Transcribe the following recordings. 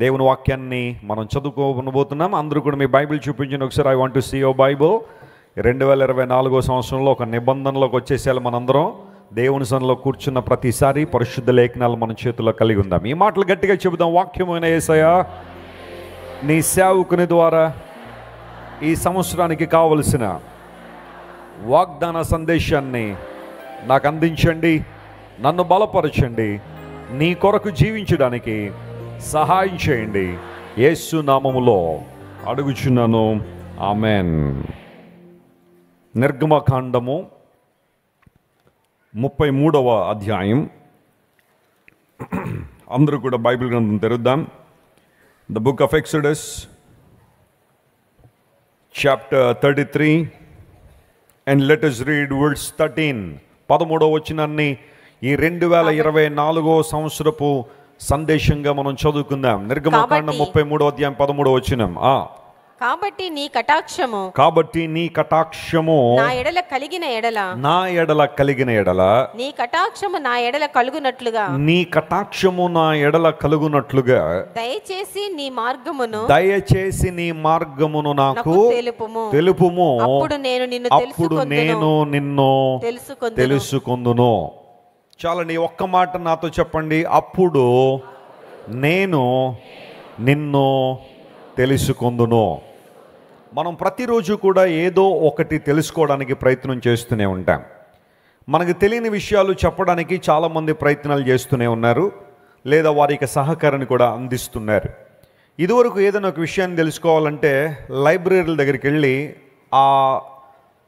దేవుని వాక్యాన్ని మనం చదువుకోబోతున్నాం. అందరూ కూడా మీ బైబిల్ చూపించండి ఒకసారి. I want to see your Bible. 2024 సంవత్సరంలో ఒక నిబంధనలోకి వచ్చేసేయాలి. మనందరం దేవుని సన్నిధిలో కూర్చున్న ప్రతిసారి పరిశుద్ధ లేఖనాలు మన చేతుల్లో కలిగి ఉందాం. ఈ మాటలు గట్టిగా చెబుదాం. వాక్యమైన యేసయ్యా, నీ సేవకుని ద్వారా ఈ సంవత్సరానికి కావలసిన వాగ్దాన సందేశాన్ని నాకు అందించండి, నన్ను బలపరచండి, నీ కొరకు జీవించడానికి సహాయం చేయండి. యేసు నామములో అడుగుచున్నాను, ఆమెన్. నిర్గమకాండము 33వ అధ్యాయం. అందరూ కూడా బైబిల్ గ్రంథం తెరుద్దాం. The book of Exodus chapter 33 and let us read verse 13. 13వ వచనాన్ని ఈ 2024 సంవత్సరపు సందేశంగా మనం చదువుకుందాం. నిర్గమకాండం 33వ అధ్యాయం 13వ వచనం. కాబట్టి నీ కటాక్షము నా ఎడల కలిగిన ఎడల నీ కటాక్షము నా ఎడల కలుగునట్లుగా దయచేసి నీ మార్గమును నాకు తెలుపుము. అప్పుడు నేను నిన్ను తెలుసుకొందును. చాలండి, ఒక్క మాట నాతో చెప్పండి. అప్పుడు నేను నిన్ను తెలుసుకొందును. మనం ప్రతిరోజు కూడా ఏదో ఒకటి తెలుసుకోవడానికి ప్రయత్నం చేస్తూనే ఉంటాం. మనకు తెలియని విషయాలు చెప్పడానికి చాలామంది ప్రయత్నాలు చేస్తూనే ఉన్నారు, లేదా వారికి సహకారాన్ని కూడా అందిస్తున్నారు. ఇదివరకు ఏదైనా ఒక విషయాన్ని తెలుసుకోవాలంటే లైబ్రరీల దగ్గరికి వెళ్ళి ఆ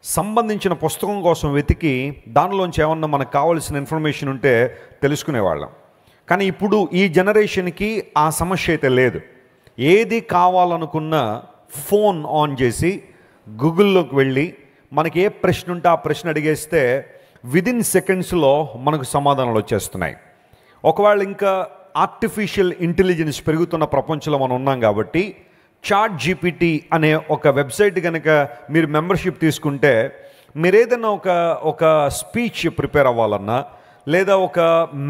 సంబంధించిన పుస్తకం కోసం వెతికి దానిలోంచి ఏమన్నా మనకు కావాల్సిన ఇన్ఫర్మేషన్ ఉంటే తెలుసుకునేవాళ్ళం. కానీ ఇప్పుడు ఈ జనరేషన్కి ఆ సమస్య అయితే లేదు. ఏది కావాలనుకున్నా ఫోన్ ఆన్ చేసి గూగుల్లోకి వెళ్ళి మనకి ఏ ప్రశ్న ఉంటే ఆ ప్రశ్న అడిగేస్తే విదిన్ సెకండ్స్లో మనకు సమాధానాలు వచ్చేస్తున్నాయి. ఒకవేళ ఇంకా ఆర్టిఫిషియల్ ఇంటెలిజెన్స్ పెరుగుతున్న ప్రపంచంలో మనం ఉన్నాం కాబట్టి చాట్ జీపీటీ అనే ఒక వెబ్సైట్ కనుక మీరు మెంబర్షిప్ తీసుకుంటే మీరు ఏదైనా ఒక స్పీచ్ ప్రిపేర్ అవ్వాలన్నా లేదా ఒక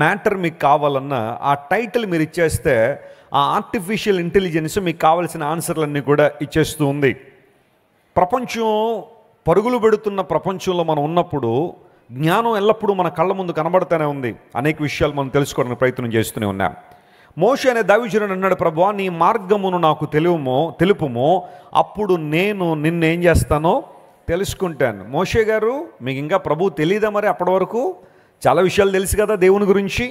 మ్యాటర్ మీకు కావాలన్నా ఆ టైటిల్ మీరు ఇచ్చేస్తే ఆ ఆర్టిఫిషియల్ ఇంటెలిజెన్స్ మీకు కావాల్సిన ఆన్సర్లన్నీ కూడా ఇచ్చేస్తూ ఉంది. ప్రపంచం పరుగులు పెడుతున్న ప్రపంచంలో మనం ఉన్నప్పుడు జ్ఞానం ఎల్లప్పుడూ మన కళ్ళ ముందు కనబడుతూనే ఉంది. అనేక విషయాలు మనం తెలుసుకోవడానికి ప్రయత్నం చేస్తూనే ఉన్నాం. మోషే అనే దైవజనుడు అన్నాడు, ప్రభువా నీ మార్గమును నాకు తెలుపుము, అప్పుడు నేను నిన్నేం చేస్తానో తెలుసుకుంటాను. మోషే గారు, మీకు ఇంకా ప్రభువు తెలియదా? మరి అప్పటి వరకు చాలా విషయాలు తెలుసు కదా దేవుని గురించి.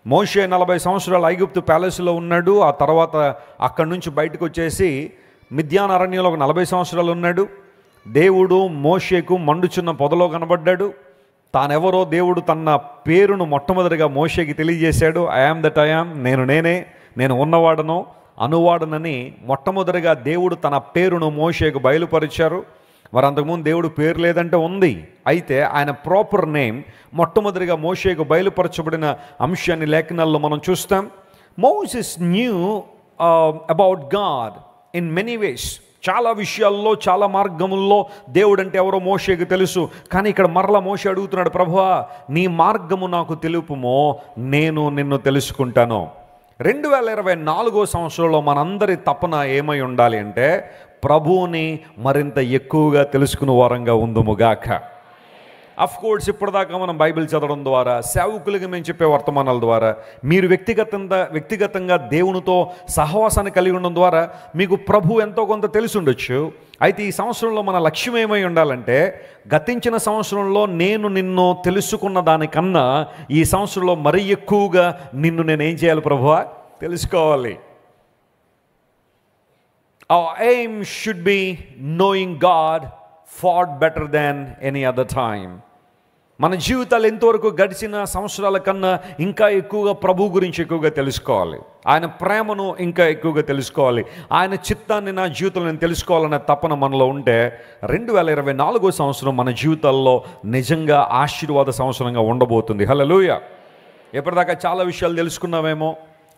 మోషే 40 సంవత్సరాలు ఐగుప్తు ప్యాలెస్లో ఉన్నాడు. ఆ తర్వాత అక్కడి నుంచి బయటకు వచ్చేసి మిద్యాన్ అరణ్యంలో ఒక 40 సంవత్సరాలు ఉన్నాడు. దేవుడు మోషేకు మండుచున్న పొదలో కనబడ్డాడు. తానెవరో దేవుడు తన పేరును మొట్టమొదటిగా మోషేకి తెలియజేశాడు. I am that I am, నేను ఉన్నవాడను అనువాడనని మొట్టమొదటిగా దేవుడు తన పేరును మోషేకు బయలుపరిచారు. మరి అంతకుముందు దేవుడు పేరు లేదంటే ఉంది. అయితే ఆయన ప్రాపర్ నేమ్ మొట్టమొదటిగా మోషేకు బయలుపరచబడిన అంశాన్ని లేఖనాల్లో మనం చూస్తాం. Moses knew about God in many ways. చాలా విషయాల్లో చాలా మార్గముల్లో దేవుడు అంటే ఎవరో మోషేకు తెలుసు. కానీ ఇక్కడ మరలా మోషే అడుగుతున్నాడు, ప్రభువా నీ మార్గము నాకు తెలుపుమో, నేను నిన్ను తెలుసుకుంటాను. 2024 సంవత్సరంలో మనందరి తపన ఏమై ఉండాలి అంటే ప్రభువుని మరింత ఎక్కువగా తెలుసుకునే వారంగా ఉందుముగాక. అఫ్ కోర్స్ ఇప్పటిదాకా మనం బైబిల్ చదవడం ద్వారా, సేవకులుగా మేము చెప్పే వర్తమానాల ద్వారా, మీరు వ్యక్తిగతంగా దేవునితో సహవాసాన్ని కలిగి ఉండడం ద్వారా మీకు ప్రభు ఎంతో కొంత తెలిసి ఉండొచ్చు. అయితే ఈ సంవత్సరంలో మన లక్ష్యం ఏమై ఉండాలంటే గతించిన సంవత్సరంలో నేను నిన్ను తెలుసుకున్న దానికన్నా ఈ సంవత్సరంలో మరీ ఎక్కువగా నిన్ను నేనేం చేయాలి ప్రభువా? తెలుసుకోవాలి. Our aim should be knowing God far better than any other time. మన జీవితాలు ఎంతవరకు గడిచిన సంవత్సరాల కన్నా ఇంకా ఎక్కువగా ప్రభు గురించి ఎక్కువగా తెలుసుకోవాలి. ఆయన ప్రేమను ఇంకా ఎక్కువగా తెలుసుకోవాలి. ఆయన చిత్తాన్ని నా జీవితంలో నేను తెలుసుకోవాలనే తపన మనలో ఉంటే 2024 సంవత్సరం మన జీవితాల్లో నిజంగా ఆశీర్వాద సంవత్సరంగా ఉండబోతుంది. హల్లెలూయా. ఎప్పటిదాకా చాలా విషయాలు తెలుసుకున్నామేమో,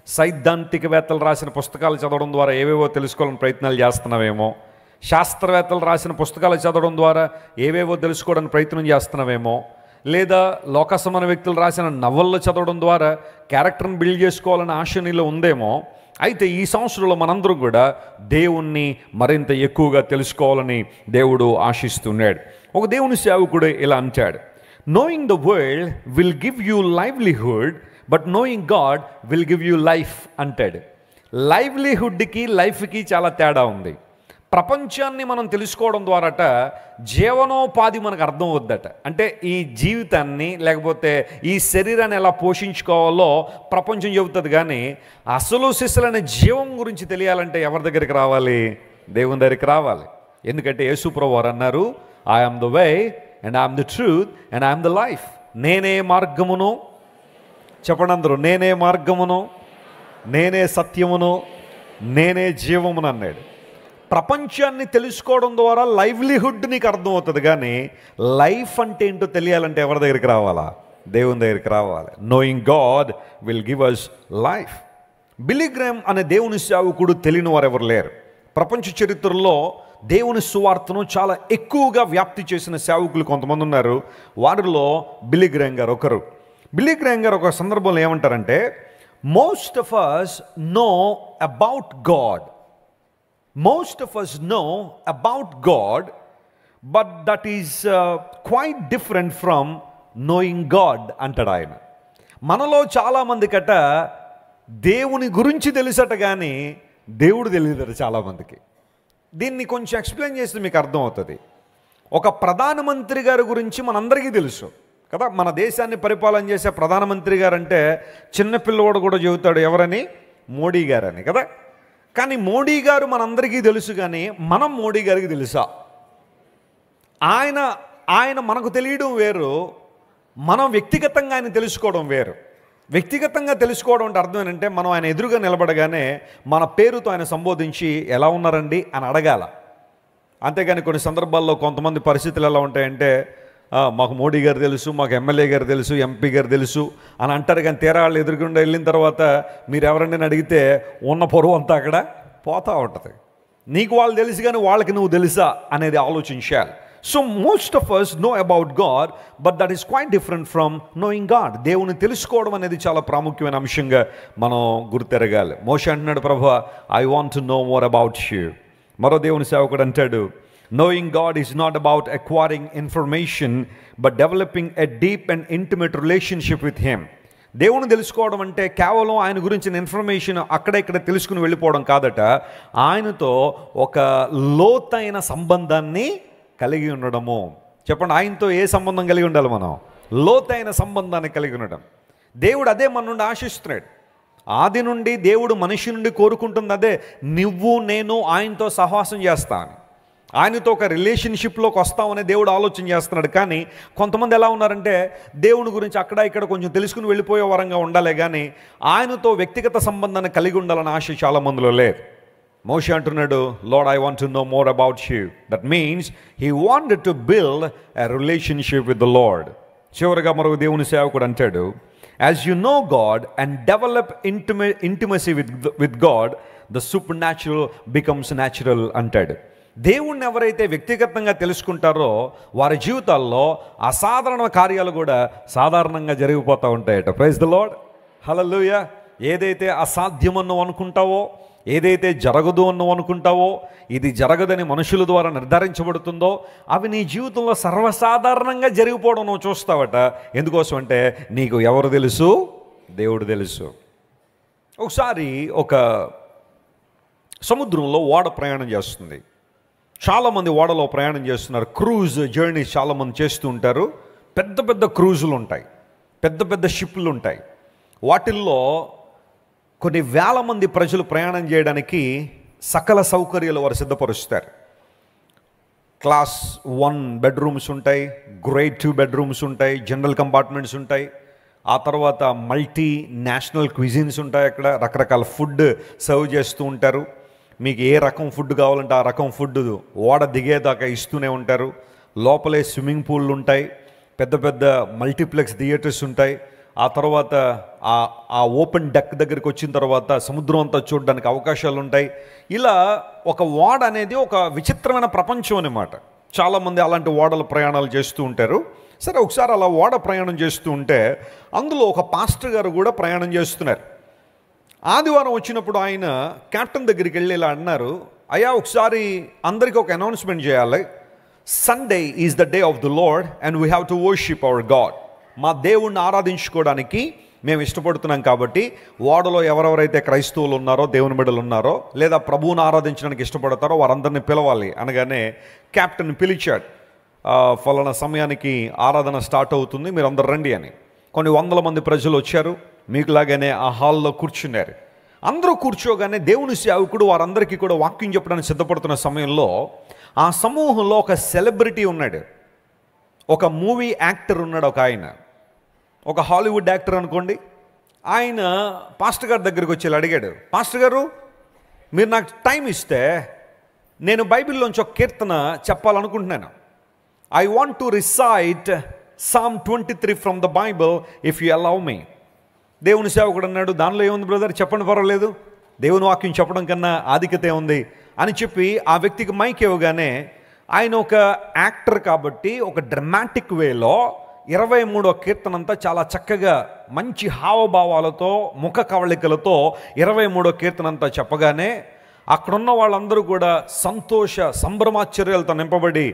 సైద్ధాంతికవేత్తలు రాసిన పుస్తకాలు చదవడం ద్వారా ఏవేవో తెలుసుకోవాలని ప్రయత్నాలు చేస్తున్నావేమో, శాస్త్రవేత్తలు రాసిన పుస్తకాలు చదవడం ద్వారా ఏవేవో తెలుసుకోవడానికి ప్రయత్నం చేస్తున్నావేమో, లేదా లోకసమాన వ్యక్తులు రాసిన నవళ్ళు చదవడం ద్వారా క్యారెక్టర్ని బిల్డ్ చేసుకోవాలనే ఆశ నీలో ఉందేమో. అయితే ఈ సంవత్సరంలో మనందరం కూడా దేవుణ్ణి మరింత ఎక్కువగా తెలుసుకోవాలని దేవుడు ఆశిస్తున్నాడు. ఒక దేవుని సేవకుడు ఇలా అంటాడు, knowing the world will give you livelihood, but knowing God will give you life అంటాడు. లైవ్లీహుడ్కి లైఫ్కి చాలా తేడా ఉంది. ప్రపంచాన్ని మనం తెలుసుకోవడం ద్వారాట జీవనోపాధి మనకు అర్థం అవుద్దట. అంటే ఈ జీవితాన్ని లేకపోతే ఈ శరీరాన్ని ఎలా పోషించుకోవాలో ప్రపంచం చెబుతుంది, కానీ అసలు సిస్సులనే జీవం గురించి తెలియాలంటే ఎవరి దగ్గరికి రావాలి? దేవుని దగ్గరికి రావాలి. ఎందుకంటే యేసు ప్రభువు వారు అన్నారు, I am the way and I'm the truth and I'm the life. నేనే మార్గమును, చెప్పండి అందరూ, నేనే మార్గమును, నేనే సత్యమును, నేనే జీవమును అన్నాడు. ప్రపంచాన్ని తెలుసుకోవడం ద్వారా లైవ్లీహుడ్ నీకు అర్థమవుతుంది, కానీ లైఫ్ అంటే ఏంటో తెలియాలంటే ఎవరి దగ్గరికి రావాలా? దేవుని దగ్గరికి రావాలి. Knowing God will give us life. Billy Graham అనే దేవుని సేవకుడు తెలియని వారు ఎవరు లేరు. ప్రపంచ చరిత్రలో దేవుని సువార్తను చాలా ఎక్కువగా వ్యాప్తి చేసిన సేవకులు కొంతమంది ఉన్నారు. వారిలో బిల్లీ గ్రామ్ గారు ఒకరు. బిల్లీ గ్రామ్ గారు ఒక సందర్భంలో ఏమంటారంటే, most of us know about God. Most of us know about God, but that is quite different from knowing God అంటాడు ఆయన. మనలో చాలామందికట దేవుని గురించి తెలుసట, కానీ దేవుడు తెలియదట చాలామందికి. దీన్ని కొంచెం ఎక్స్ప్లెయిన్ చేస్తే మీకు అర్థమవుతుంది. ఒక ప్రధానమంత్రి గారి గురించి మనందరికీ తెలుసు కదా. మన దేశాన్ని పరిపాలన చేసే ప్రధానమంత్రి గారు అంటే చిన్నపిల్లవాడు కూడా చెబుతాడు ఎవరని? మోడీ గారని కదా. కానీ మోడీ గారు మనందరికీ తెలుసు, కానీ మనం మోడీ గారికి తెలుసా? ఆయన మనకు తెలియడం వేరు, మనం వ్యక్తిగతంగా ఆయన తెలుసుకోవడం వేరు. వ్యక్తిగతంగా తెలుసుకోవడం అంటే అర్థం ఏంటంటే, మనం ఆయన ఎదురుగా నిలబడగానే మన పేరుతో ఆయన సంబోధించి ఎలా ఉన్నారండి అని అడగాల. అంతేగాని కొన్ని సందర్భాల్లో కొంతమంది పరిస్థితులు ఎలా ఉంటాయంటే, మాకు మోడీ గారు తెలుసు, మాకు ఎమ్మెల్యే గారు తెలుసు, ఎంపీ గారు తెలుసు అని అంటారు, కానీ తీరా వాళ్ళు ఎదురుగుండా వెళ్ళిన తర్వాత మీరు ఎవరండి అడిగితే ఉన్న పొరుగు అంతా అక్కడ పోతూ ఉంటుంది. నీకు వాళ్ళు తెలుసు, కానీ వాళ్ళకి నువ్వు తెలుసా అనేది ఆలోచించాలి. So most of us know about God, but that is quite different from knowing God. దేవుని తెలుసుకోవడం అనేది చాలా ప్రాముఖ్యమైన అంశంగా మనం గుర్తెరగాలి. మోషే అంటున్నాడు, ప్రభువా, I want to no more about you. మరో దేవుని సేవకుడు అంటాడు, knowing God is not about acquiring information, but developing a deep and intimate relationship with Him. దేవుని తెలుసుకోవడం అంటే కేవలం ఆయన గురించిన ఇన్ఫర్మేషన్ అక్కడెక్కడ తెలుసుకుని వెళ్ళిపోవడం కాదట, ఆయనతో ఒక లోతైన సంబంధాన్ని కలిగి ఉండడము. చెప్పండి, ఆయనతో ఏ సంబంధం కలిగి ఉండాలి మనం? లోతైన సంబంధాన్ని కలిగి ఉండడం. దేవుడు అదే మన నుండి ఆశిస్తున్నాడు. ఆది నుండి దేవుడు మనిషి నుండి కోరుకుంటుంది అదే, నువ్వు నేను ఆయనతో సహవాసం చేస్తాను, ఆయనతో ఒక రిలేషన్షిప్లోకి వస్తామనే దేవుడు ఆలోచన చేస్తున్నాడు. కానీ కొంతమంది ఎలా ఉన్నారంటే, దేవుని గురించి అక్కడ ఇక్కడ కొంచెం తెలుసుకుని వెళ్ళిపోయే వరంగా ఉండాలి, కానీ ఆయనతో వ్యక్తిగత సంబంధాన్ని కలిగి ఉండాలన్న ఆశ చాలా మందిలో లేదు. మోషే అంటున్నాడు, lord, I want to no more about you. That means he wanted to build a relationship with the lord. చివరిగా మరొక దేవుని సేవకుడు అంటాడు, as you know God and develop intimacy with God, the super natural becomes natural అంటాడు. దేవుణ్ణి ఎవరైతే వ్యక్తిగతంగా తెలుసుకుంటారో వారి జీవితాల్లో అసాధారణ కార్యాలు కూడా సాధారణంగా జరిగిపోతూ ఉంటాయట. ప్రైజ్ ద లార్డ్, హల్లెలూయా. ఏదైతే అసాధ్యమని నువ్వు అనుకుంటావో, ఏదైతే జరగదు అని నువ్వు అనుకుంటావో, ఇది జరగదని మనుషుల ద్వారా నిర్ధారించబడుతుందో, అవి నీ జీవితంలో సర్వసాధారణంగా జరిగిపోవడం నువ్వు చూస్తావట. ఎందుకోసం అంటే నీకు ఎవరు తెలుసు? దేవుడు తెలుసు. ఒకసారి ఒక సముద్రంలో ఓడ ప్రయాణం చేస్తుంది. చాలామంది ఓడలో ప్రయాణం చేస్తున్నారు. క్రూజ్ జర్నీస్ చాలామంది చేస్తూ ఉంటారు. పెద్ద పెద్ద క్రూజులు ఉంటాయి, పెద్ద పెద్ద షిప్లు ఉంటాయి. వాటిల్లో కొన్ని వేల మంది ప్రజలు ప్రయాణం చేయడానికి సకల సౌకర్యాలు వారు సిద్ధపరుస్తారు. క్లాస్ 1 బెడ్రూమ్స్ ఉంటాయి, గ్రేడ్ 2 బెడ్రూమ్స్ ఉంటాయి, జనరల్ కంపార్ట్మెంట్స్ ఉంటాయి. ఆ తర్వాత మల్టీ నేషనల్ క్విజిన్స్ ఉంటాయి. అక్కడ రకరకాల ఫుడ్ సర్వ్ చేస్తూ ఉంటారు. మీకు ఏ రకం ఫుడ్ కావాలంటే ఆ రకం ఫుడ్ ఓడ దిగేదాకా ఇస్తూనే ఉంటారు. లోపలే స్విమ్మింగ్ పూల్లు ఉంటాయి, పెద్ద పెద్ద మల్టీప్లెక్స్ థియేటర్స్ ఉంటాయి. ఆ తర్వాత ఆ ఓపెన్ డెక్ దగ్గరికి వచ్చిన తర్వాత సముద్రం అంతా చూడడానికి అవకాశాలు ఉంటాయి. ఇలా ఒక ఓడ అనేది ఒక విచిత్రమైన ప్రపంచం అన్నమాట. చాలామంది అలాంటి ఓడల ప్రయాణాలు చేస్తూ ఉంటారు. సరే, ఒకసారి అలా ఓడ ప్రయాణం చేస్తూ ఉంటే అందులో ఒక పాస్టర్ గారు కూడా ప్రయాణం చేస్తున్నారు. ఆదివారం వచ్చినప్పుడు ఆయన కెప్టెన్ దగ్గరికి వెళ్ళి ఇలా అన్నారు, అయ్యా ఒకసారి అందరికీ ఒక అనౌన్స్మెంట్ చేయాలి. Sunday is the day of the lord and we have to worship hour God. మా దేవుణ్ణి ఆరాధించుకోవడానికి మేము ఇష్టపడుతున్నాం కాబట్టి ఓడలో ఎవరెవరైతే క్రైస్తవులు ఉన్నారో, దేవుని బిడ్డలు ఉన్నారో, లేదా ప్రభువుని ఆరాధించడానికి ఇష్టపడతారో వారందరినీ పిలవాలి అనగానే కెప్టెన్ పిలిచాడు. ఫలానా సమయానికి ఆరాధన స్టార్ట్ అవుతుంది, మీరు అందరు రండి అని. కొన్ని వందల మంది ప్రజలు వచ్చారు, మీకులాగానే ఆ హాల్లో కూర్చున్నారు. అందరూ కూర్చోగానే దేవుని సేవకుడు వారందరికీ కూడా వాక్యం చెప్పడానికి సిద్ధపడుతున్న సమయంలో ఆ సమూహంలో ఒక సెలబ్రిటీ ఉన్నాడు, ఒక మూవీ యాక్టర్ ఉన్నాడు. ఒక ఆయన, ఒక హాలీవుడ్ యాక్టర్ అనుకోండి. ఆయన పాస్టర్ గారి దగ్గరికి వచ్చి అడిగాడు, పాస్టర్ గారు మీరు నాకు టైం ఇస్తే నేను బైబిల్లోంచి ఒక కీర్తన చెప్పాలనుకుంటున్నాను. I want to recite Psalm 23 from the Bible if you allow me. దేవుని సేవకుడు అన్నాడు, దానిలో ఏముంది బ్రదర్, చెప్పండి పర్వాలేదు, దేవుని వాక్యం చెప్పడం కన్నా ఆధిక్యత ఉంది అని చెప్పి ఆ వ్యక్తికి మైక్ ఇవ్వగానే ఆయన ఒక యాక్టర్ కాబట్టి ఒక డ్రమాటిక్ వేలో 23వ కీర్తన అంతా చాలా చక్కగా మంచి హావభావాలతో ముఖ కవళికలతో 23వ కీర్తన అంతా చెప్పగానే అక్కడున్న వాళ్ళందరూ కూడా సంతోష సంభ్రమాశ్చర్యాలతో నింపబడి,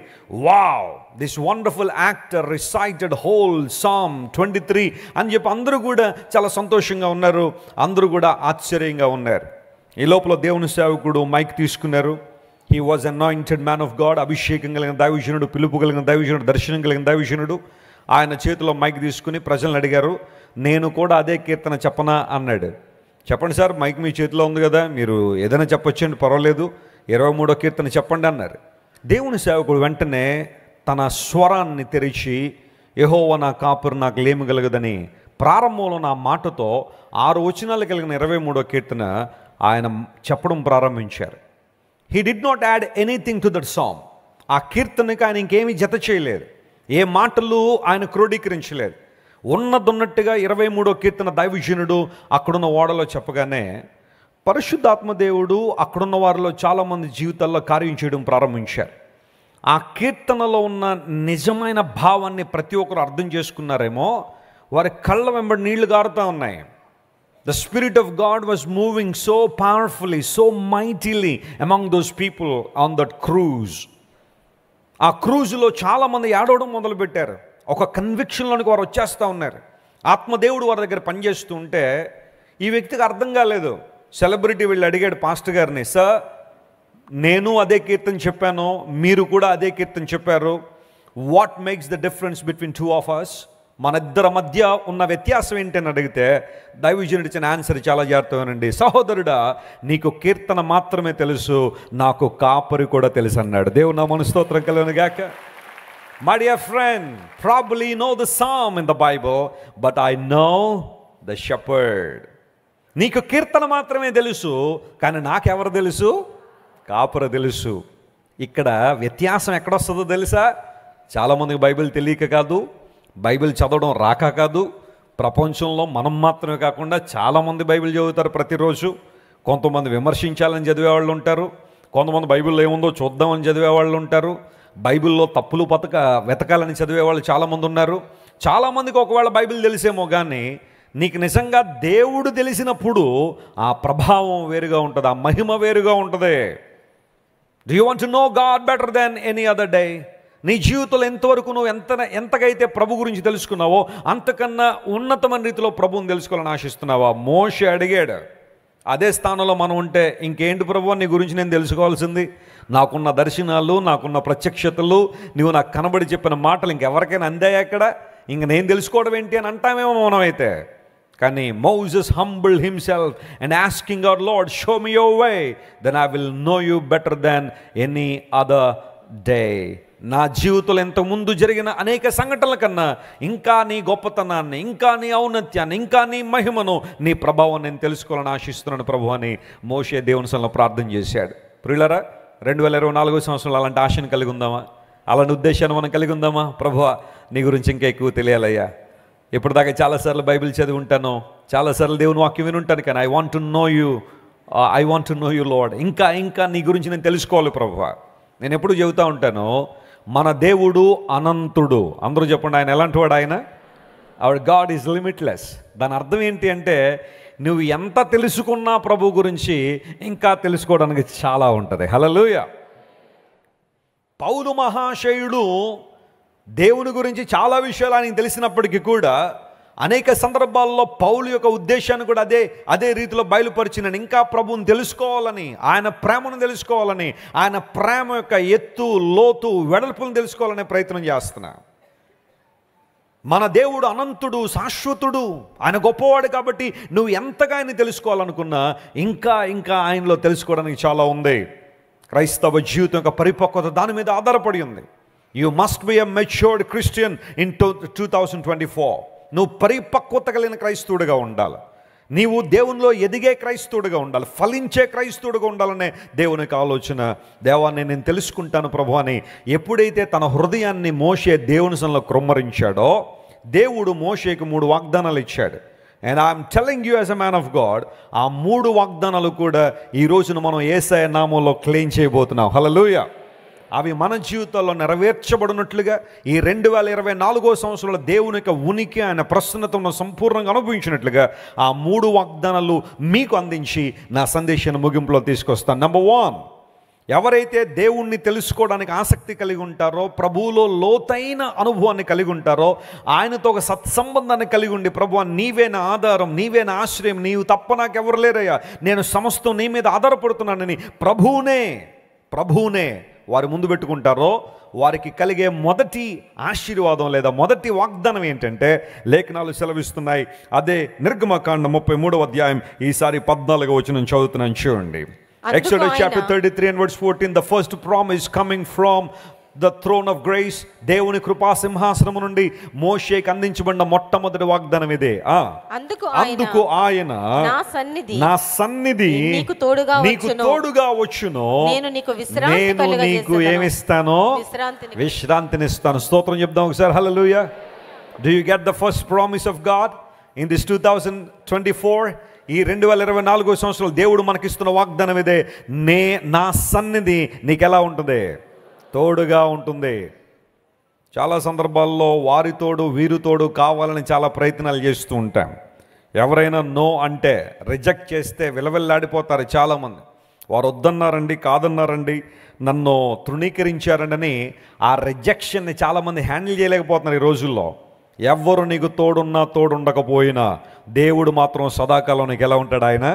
wow this wonderful actor recited whole Psalm 23 అని చెప్పి అందరూ కూడా చాలా సంతోషంగా ఉన్నారు, అందరూ కూడా ఆశ్చర్యంగా ఉన్నారు. ఈ లోపల దేవుని సేవకుడు మైక్ తీసుకున్నారు. He was anointed man of God, అభిషేకం కలిగిన దైవజనుడు, పిలుపు కలిగిన దైవజనుడు, దర్శనం కలిగిన దైవజనుడు. ఆయన చేతిలో మైక్ తీసుకుని ప్రజలను అడిగారు, నేను కూడా అదే కీర్తన చెప్పనా అన్నాడు. చెప్పండి సార్, మైక్ మీ చేతిలో ఉంది కదా, మీరు ఏదైనా చెప్పొచ్చండి, పర్వాలేదు, 23వ కీర్తన చెప్పండి అన్నారు. దేవుని సేవకుడు వెంటనే తన స్వరాన్ని తెరిచి, యెహోవా నా కాపురు నాకు లేమి కలగదని ప్రారంభంలో నా మాటతో 6 వచనాలు కలిగిన 23వ కీర్తన ఆయన చెప్పడం ప్రారంభించారు. He did not add anything to that song. ఆ కీర్తనకి ఆయన ఇంకేమీ జత చేయలేదు, ఏ మాటలు ఆయన క్రోడీకరించలేదు. ఉన్నట్టుగా 23వ కీర్తన దైవజనుడు అక్కడున్న ఓడలో చెప్పగానే పరిశుద్ధాత్మ దేవుడు అక్కడున్న వారిలో చాలామంది జీవితాల్లో కార్యం చేయడం ప్రారంభించారు. ఆ కీర్తనలో ఉన్న నిజమైన భావాన్ని ప్రతి ఒక్కరు అర్థం చేసుకున్నారేమో, వారి కళ్ళ వెంబడి నీళ్లు గారుతూ ఉన్నాయి. The Spirit of God was moving so powerfully, so mightily among those people on that cruise. ఆ క్రూజ్లో చాలామంది ఏడవడం మొదలుపెట్టారు. ఒక కన్విక్షన్లోనికి వారు వచ్చేస్తూ ఉన్నారు. ఆత్మదేవుడు వారి దగ్గర పనిచేస్తూ ఉంటే ఈ వ్యక్తికి అర్థం కాలేదు. సెలబ్రిటీ వెళ్ళి అడిగాడు పాస్టర్ గారిని, సార్ నేను అదే కీర్తన చెప్పాను, మీరు కూడా అదే కీర్తన చెప్పారు, what makes the difference between two of us? మన ఇద్దరి మధ్య ఉన్న వ్యత్యాసం ఏంటని అడిగితే దైవజనుడు ఇచ్చిన ఆన్సర్ చాలా జాగ్రత్తగానండి, సహోదరుడా నీకు కీర్తన మాత్రమే తెలుసు, నాకు కాపరి కూడా తెలుసు అన్నాడు. దేవుని నామమున స్తోత్రం కలుగును గాక. My dear friend, probably you know the psalm in the Bible, but I know the shepherd. నీకు కీర్తన మాత్రమే తెలుసు, కానీ నాకెవరు తెలుసు? కాపరి తెలుసు. ఇక్కడ వ్యత్యాసం ఎక్కడొస్తుందో తెలుసా? చాలామందికి బైబిల్ తెలియక కాదు, బైబిల్ చదవడం రాక కాదు, ప్రపంచంలో మనం మాత్రమే కాకుండా చాలామంది బైబిల్ చదువుతారు ప్రతిరోజు. కొంతమంది విమర్శించాలని చదివేవాళ్ళు ఉంటారు, కొంతమంది బైబిల్లో ఏముందో చూద్దామని చదివేవాళ్ళు ఉంటారు, బైబిల్లో తప్పులు వెతకాలని చదివేవాళ్ళు చాలామంది ఉన్నారు. చాలామందికి ఒకవేళ బైబిల్ తెలిసేమో కానీ నీకు నిజంగా దేవుడు తెలిసినప్పుడు ఆ ప్రభావం వేరుగా ఉంటుంది, ఆ మహిమ వేరుగా ఉంటుంది. Do you want to know God better than any other day? నీ జీవితంలో ఎంతవరకు నువ్వు ఎంతకైతే ప్రభు గురించి తెలుసుకున్నావో అంతకన్నా ఉన్నతమైన రీతిలో ప్రభువుని తెలుసుకోవాలని ఆశిస్తున్నావా? మోషే అడిగాడు. అదే స్థానంలో మనం ఉంటే ఇంకేంటి ప్రభు నీ గురించి నేను తెలుసుకోవాల్సింది? నాకున్న దర్శనాలు, నాకున్న ప్రత్యక్షతలు, నువ్వు నాకు కనబడి చెప్పిన మాటలు ఇంకెవరికైనా అందాయా ఎక్కడ? ఇంక నేను తెలుసుకోవడం ఏంటి అని అంటామేమో మనమైతే. కానీ Moses humbled himself and asking our Lord, show me your way, then I will know you better than any other day. నా జీవితంలో ఇంతకుముందు జరిగిన అనేక సంఘటనల కన్నా ఇంకా నీ గొప్పతనాన్ని, ఇంకా నీ ఔన్నత్యాన్ని, ఇంకా నీ మహిమను, నీ ప్రభావం నేను తెలుసుకోవాలని ఆశిస్తున్నాను ప్రభు అని మోషే దేవుని సన్నిధిలో ప్రార్థన చేశాడు. ప్రియులారా, 2024 సంవత్సరంలో అలాంటి ఆశను కలిగి ఉందామా? అలాంటి ఉద్దేశాన్ని మనం కలిగి ఉందామా? ప్రభువా నీ గురించి ఇంకా ఎక్కువ తెలియాలయ్యా. ఇప్పటిదాకా చాలాసార్లు బైబిల్ చదివి ఉంటాను, చాలాసార్లు దేవుని వాక్యం విని ఉంటాను, కానీ I want to know you lord. ఇంకా నీ గురించి నేను తెలుసుకోవాలి ప్రభువా. నేను ఎప్పుడు చెబుతూ ఉంటాను, మన దేవుడు అనంతుడు. అందరూ చెప్పండి, ఆయన ఎలాంటి వాడు? ఆయన అవర్ గాడ్ ఈజ్ లిమిట్లెస్. దాని అర్థం ఏంటి అంటే, నువ్వు ఎంత తెలుసుకున్నా ప్రభు గురించి ఇంకా తెలుసుకోవడానికి చాలా ఉంటుంది. హల్లెలూయా. పౌలు మహాశయుడు దేవుని గురించి చాలా విషయాలు ఆయనకు తెలిసినప్పటికీ కూడా అనేక సందర్భాల్లో పౌలు యొక్క ఉద్దేశాన్ని కూడా అదే రీతిలో బయలుపరిచినాను. ఇంకా ప్రభువుని తెలుసుకోవాలని, ఆయన ప్రేమను తెలుసుకోవాలని, ఆయన ప్రేమ యొక్క ఎత్తు, లోతు, వెడల్పులను తెలుసుకోవాలనే ప్రయత్నం చేస్తున్నా. మన దేవుడు అనంతుడు, శాశ్వతుడు, ఆయన గొప్పవాడు. కాబట్టి నువ్వు ఎంతగా ఆయన తెలుసుకోవాలనుకున్నా ఇంకా ఇంకా ఆయనలో తెలుసుకోవడానికి చాలా ఉంది. క్రైస్తవ జీవితం యొక్క పరిపక్వత దాని మీద ఆధారపడి ఉంది. You must be a matured Christian in 2024. నువ్వు పరిపక్వత కలిగిన క్రైస్తవుడిగా ఉండాలి. నీవు దేవునిలో ఎదిగే క్రైస్తవుడిగా ఉండాలి, ఫలించే క్రైస్తవుడిగా ఉండాలనే దేవునికి ఆలోచన. దేవాన్ని నేను తెలుసుకుంటాను ప్రభు అని ఎప్పుడైతే తన హృదయాన్ని మోషే దేవుని సన్నిధిలో కృమ్మరించాడో, దేవుడు మోషేకి 3 వాగ్దానాలు ఇచ్చాడు. And I'm telling you as a man of God, ఆ 3 వాగ్దానాలు కూడా ఈ రోజున మనం యేసయ్య నామంలో క్లెయిమ్ చేయబోతున్నాం. హల్లెలూయా. అవి మన జీవితాల్లో నెరవేర్చబడినట్లుగా ఈ 2024వ సంవత్సరంలో దేవుని యొక్క ఉనికి, ఆయన ప్రసన్నతను సంపూర్ణంగా అనుభవించినట్లుగా ఆ 3 వాగ్దానాలు మీకు అందించి నా సందేశాన్ని ముగింపులో తీసుకొస్తాను. నంబర్ 1, ఎవరైతే దేవుణ్ణి తెలుసుకోవడానికి ఆసక్తి కలిగి ఉంటారో, ప్రభువులో లోతైన అనుభవాన్ని కలిగి ఉంటారో, ఆయనతో ఒక సత్సంబంధాన్ని కలిగి ఉండి, ప్రభువా నీవే నా ఆధారం, నీవే నా ఆశ్రయం, నీవు తప్ప నాకెవరు లేరయ్యా, నేను సమస్తం నీ మీద ఆధారపడుతున్నానని ప్రభువునే వారు ముందు పెట్టుకుంటారో, వారికి కలిగే మొదటి ఆశీర్వాదం లేదా మొదటి వాగ్దానం ఏంటంటే, లేఖనాలు సెలవిస్తున్నాయి. అదే నిర్గమకాండం 33వ అధ్యాయం ఈసారి 14వ వచనం చదువుతున్నాను, చూడండి. Exodus chapter 33 and verse 14, the first promise coming from the throne of grace, దేవుని కృపా సింహాసనము నుండి మోషేకి అందించబడిన మొట్టమొదటి వాగ్దానం ఇదే. అందుకు ఆయన నా సన్నిధి నీకు తోడుగా వచ్చును, నేను నీకు ఏమిస్తానో విశ్రాంతినిస్తాను. స్తోత్రం చెప్దాం ఒకసారి. హల్లెలూయా. Do you get the first promise of God in this 2024? ఈ 2024వ సంవత్సరంలో దేవుడు మనకిస్తున్న వాగ్దానం ఇదే. నా సన్నిధి నీకు ఎలా ఉంటుంది? తోడుగా ఉంటుంది. చాలా సందర్భాల్లో వారి తోడు వీరి తోడు కావాలని చాలా ప్రయత్నాలు చేస్తూ ఉంటాం. ఎవరైనా నో అంటే, రిజెక్ట్ చేస్తే విలవిల్లాడిపోతారు చాలామంది. వారు వద్దన్నారండి, కాదన్నారండి, నన్ను తృణీకరించారండి. ఆ రిజెక్షన్ని చాలామంది హ్యాండిల్ చేయలేకపోతున్నారు ఈ రోజుల్లో. ఎవ్వరు నీకు తోడున్నా తోడుండకపోయినా దేవుడు మాత్రం సదాకాలం నీకు ఎలా ఉంటాడు? ఆయన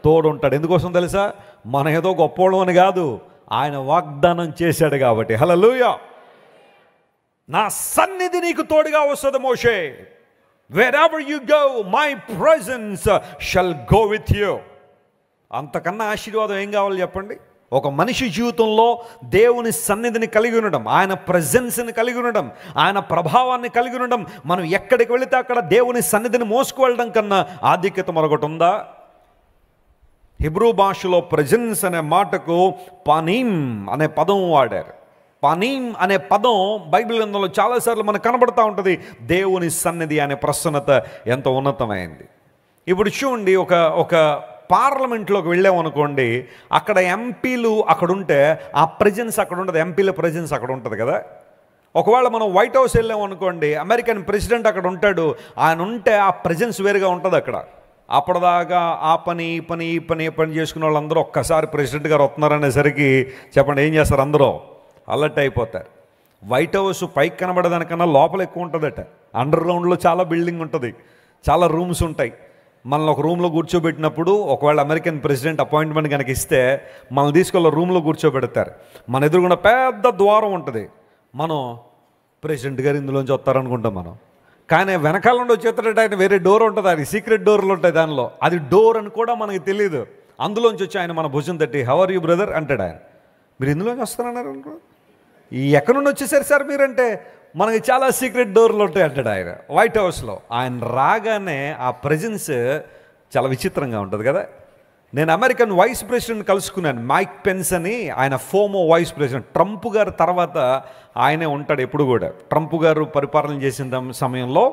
తోడుంటాడు. ఎందుకోసం తెలుసా? మన ఏదో గొప్పోళ్ళం అని కాదు, ఆయన వాగ్దానం చేశాడు కాబట్టి. హల్లెలూయా. నా సన్నిధి నీకు తోడుగా వస్తుంది మోషే. wherever you go my presence shall go with you. అంతకన్నా ఆశీర్వాదం ఏం కావాలి చెప్పండి? ఒక మనిషి జీవితంలో దేవుని సన్నిధిని కలిగి ఉండడం, ఆయన ప్రెజెన్స్ని కలిగి ఉండడం, ఆయన ప్రభావాన్ని కలిగి ఉండడం, మనం ఎక్కడికి వెళితే అక్కడ దేవుని సన్నిధిని మోసుకువెళ్ళడం కన్నా ఆధిక్యత మరొకటి ఉందా? హిబ్రూ భాషలో ప్రెజెన్స్ అనే మాటకు పనీం అనే పదం వాడారు. పనీం అనే పదం బైబిల్ గ్రంథంలో చాలాసార్లు మనకు కనబడతా ఉంటుంది. దేవుని సన్నిధి అనే ప్రసన్నత ఎంతో ఉన్నతమైంది. ఇప్పుడు చూడండి, ఒక పార్లమెంట్లోకి వెళ్ళామనుకోండి, అక్కడ ఎంపీలు అక్కడ ఉంటే ఆ ప్రెజెన్స్ అక్కడ ఉంటుంది, ఎంపీల ప్రెజెన్స్ అక్కడ ఉంటుంది కదా. ఒకవేళ మనం వైట్ హౌస్ వెళ్ళామనుకోండి, అమెరికన్ ప్రెసిడెంట్ అక్కడ ఉంటాడు, ఆయన ఉంటే ఆ ప్రెజెన్స్ వేరుగా ఉంటుంది అక్కడ. అప్పటిదాకా ఆ పని ఈ పని చేసుకునే వాళ్ళందరూ ఒక్కసారి ప్రెసిడెంట్ గారు వస్తున్నారనేసరికి చెప్పండి ఏం చేస్తారు? అందరూ అలర్ట్ అయిపోతారు. వైట్ హౌస్ పైకి కనబడేదానికన్నా లోపల ఎక్కువ ఉంటుందట. అండర్ గ్రౌండ్లో చాలా బిల్డింగ్ ఉంటుంది, చాలా రూమ్స్ ఉంటాయి. మనల్ని ఒక రూమ్లో కూర్చోబెట్టినప్పుడు ఒకవేళ అమెరికన్ ప్రెసిడెంట్ అపాయింట్మెంట్ కనుక ఇస్తే మనల్ని తీసుకెళ్ళి రూమ్లో కూర్చోబెడతారు. మన ఎదురుగుండా పెద్ద ద్వారం ఉంటుంది. మనం ప్రెసిడెంట్ గారు ఇందులోంచి వస్తారనుకుంటాం మనం. కానీ వెనకాల నుండి వచ్చేస్తాడంటే ఆయన వేరే డోర్ ఉంటుంది, అది సీక్రెట్ డోర్లు ఉంటాయి దానిలో. అది డోర్ అని కూడా మనకి తెలియదు. అందులోంచి వచ్చి ఆయన మన భుజం తట్టి హౌ ఆర్ యూ బ్రదర్ అంటాడు. ఆయన మీరు ఇందులోంచి వస్తారన్నారు అనుకో, ఈ ఎక్కడి నుండి వచ్చేసారు సార్ మీరంటే, మనకి చాలా సీక్రెట్ డోర్లు ఉంటాయి అంటాడు ఆయన వైట్ హౌస్లో. ఆయన రాగానే ఆ ప్రెజెన్స్ చాలా విచిత్రంగా ఉంటుంది కదా. నేను అమెరికన్ వైస్ ప్రెసిడెంట్ కలుసుకున్నాను, మైక్ పెన్స్ అని. ఆయన ఫోమో వైస్ ప్రెసిడెంట్. ట్రంప్ గారు తర్వాత ఆయనే ఉంటాడు ఎప్పుడు కూడా. ట్రంప్ గారు పరిపాలన చేసిన సమయంలో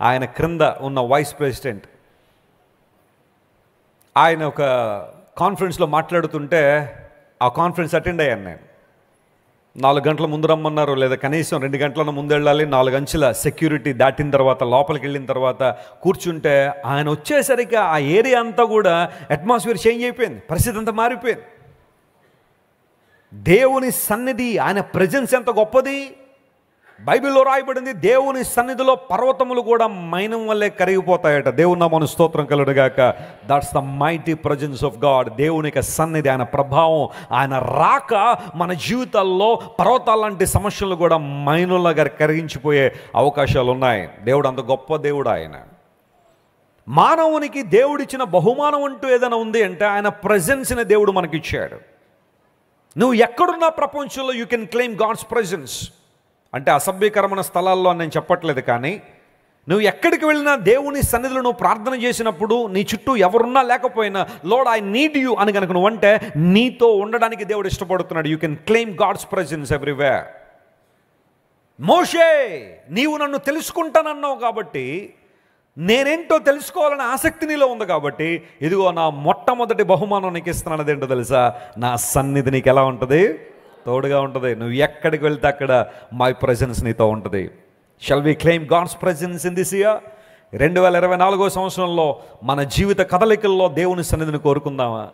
ఆయన క్రింద ఉన్న వైస్ ప్రెసిడెంట్. ఆయన ఒక కాన్ఫరెన్స్లో మాట్లాడుతుంటే ఆ కాన్ఫరెన్స్ అటెండ్ అయ్యాను నేను. 4 గంటల ముందు రమ్మన్నారు, లేదా కనీసం 2 గంటల ముందు వెళ్ళాలి. 4 అంచెల సెక్యూరిటీ దాటిన తర్వాత లోపలికి వెళ్ళిన తర్వాత కూర్చుంటే ఆయన వచ్చేసరికి ఆ ఏరియా అంతా కూడా అట్మాస్ఫియర్ చేంజ్ అయిపోయింది, పరిస్థితి అంతా మారిపోయింది. దేవుని సన్నిధి, ఆయన ప్రెజెన్స్ ఎంత గొప్పది. బైబిల్లో రాయబడింది, దేవుని సన్నిధిలో పర్వతములు కూడా మైనం వల్లే కరిగిపోతాయట. దేవుని నామమున స్తోత్రం కలుగునుగాక. That's the mighty presence of God. దేవుని యొక్క సన్నిధి, ఆయన ప్రభావం, ఆయన రాక మన జీవితాల్లో పర్వతాలాంటి సమస్యలు కూడా మైనులాగా కరిగించిపోయే అవకాశాలు ఉన్నాయి. దేవుడు అంత గొప్ప దేవుడు ఆయన. మానవునికి దేవుడిచ్చిన బహుమానం అంటూ ఏదైనా ఉంది అంటే ఆయన ప్రెజెన్స్ని దేవుడు మనకిచ్చాడు. నువ్వు ఎక్కడున్నా ప్రపంచంలో you can claim God's presence. అంటే అసభ్యకరమైన స్థలాల్లో నేను చెప్పట్లేదు, కానీ నువ్వు ఎక్కడికి వెళ్ళినా దేవుని సన్నిధిలో నువ్వు ప్రార్థన చేసినప్పుడు నీ చుట్టూ ఎవరున్నా లేకపోయినా, లార్డ్ ఐ నీడ్ యూ అని కనుక నువ్వు అంటే నీతో ఉండడానికి దేవుడు ఇష్టపడుతున్నాడు. You can claim God's presence everywhere. మోషే, నీవు నన్ను తెలుసుకుంటానన్నావు కాబట్టి, నేనేంటో తెలుసుకోవాలనే ఆసక్తి నీలో ఉంది కాబట్టి, ఇదిగో నా మొట్టమొదటి బహుమానం నీకు ఇస్తున్నాను. అదేంటో తెలుసా? నా సన్నిధి నీకు ఎలా ఉంటుంది? తోడుగా ఉంటుంది. నువ్వు ఎక్కడికి వెళ్తే అక్కడ మై ప్రెజెన్స్ నీతో ఉంటుంది. Shall we claim God's presence in this year? 2024 సంవత్సరంలో మన జీవిత కదలికల్లో దేవుని సన్నిధిని కోరుకుందామా?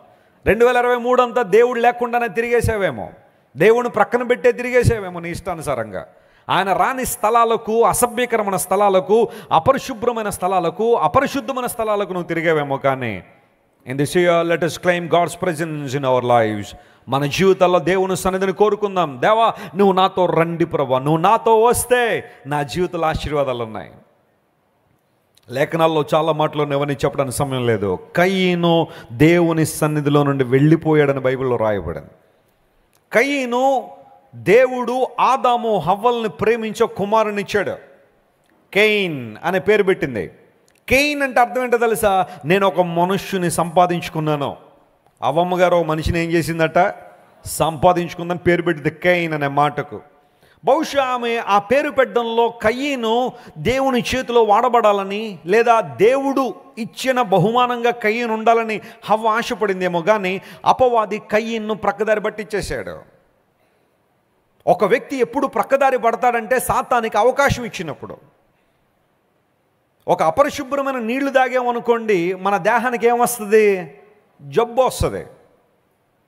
2023 అంతా దేవుడు లేకుండానే తిరిగేసావేమో, దేవుని ప్రక్కన పెట్టే తిరిగేసావేమో నీ ఇష్టానుసారంగా. ఆయన రాని స్థలాలకు, అసభ్యకరమైన స్థలాలకు, అపరిశుభ్రమైన స్థలాలకు, అపరిశుద్ధమైన స్థలాలకు నువ్వు తిరిగేవేమో. కానీ in this year let us claim God's presence in our lives. మన జీవితాల్లో దేవుని సన్నిధిని కోరుకుందాం. దేవా, నువ్వు నాతో రండి ప్రభువా, నువ్వు నాతో వస్తే నా జీవితంలో ఆశీర్వాదాలు ఉన్నాయి. లేఖనాల్లో చాలా మాటలు ఎవరిని చెప్పడానికి సమయం లేదు. కయీను దేవుని సన్నిధిలో నుండి వెళ్ళిపోయాడని బైబిల్లో రాయబడింది. కయీను, దేవుడు ఆదాము హవ్వల్ని ప్రేమించే కుమారుని ఇచ్చాడు. కెయిన్ అనే పేరు పెట్టింది. కెయిన్ అంటే అర్థం ఏంటో తెలుసా? నేను ఒక మనుష్యుని సంపాదించుకున్నాను. అవ్వమ్మ గారు ఒక మనిషిని ఏం చేసిందట? సంపాదించుకుందని పేరు పెట్టింది కెయిన్ అనే మాటకు. బహుశా ఆమె ఆ పేరు పెట్టడంలో కయీను దేవుని చేతిలో వాడబడాలని, లేదా దేవుడు ఇచ్చిన బహుమానంగా కయీను ఉండాలని హవ్వ ఆశపడిందేమో. కానీ అపవాది కయీన్ను ప్రక్కదారి పట్టించేశాడు. ఒక వ్యక్తి ఎప్పుడు ప్రక్కదారి పడతాడంటే సాతానికి అవకాశం ఇచ్చినప్పుడు. ఒక అపరిశుభ్రమైన నీళ్లు తాగామనుకోండి, మన దేహానికి ఏమొస్తుంది? జబ్బు వస్తుంది.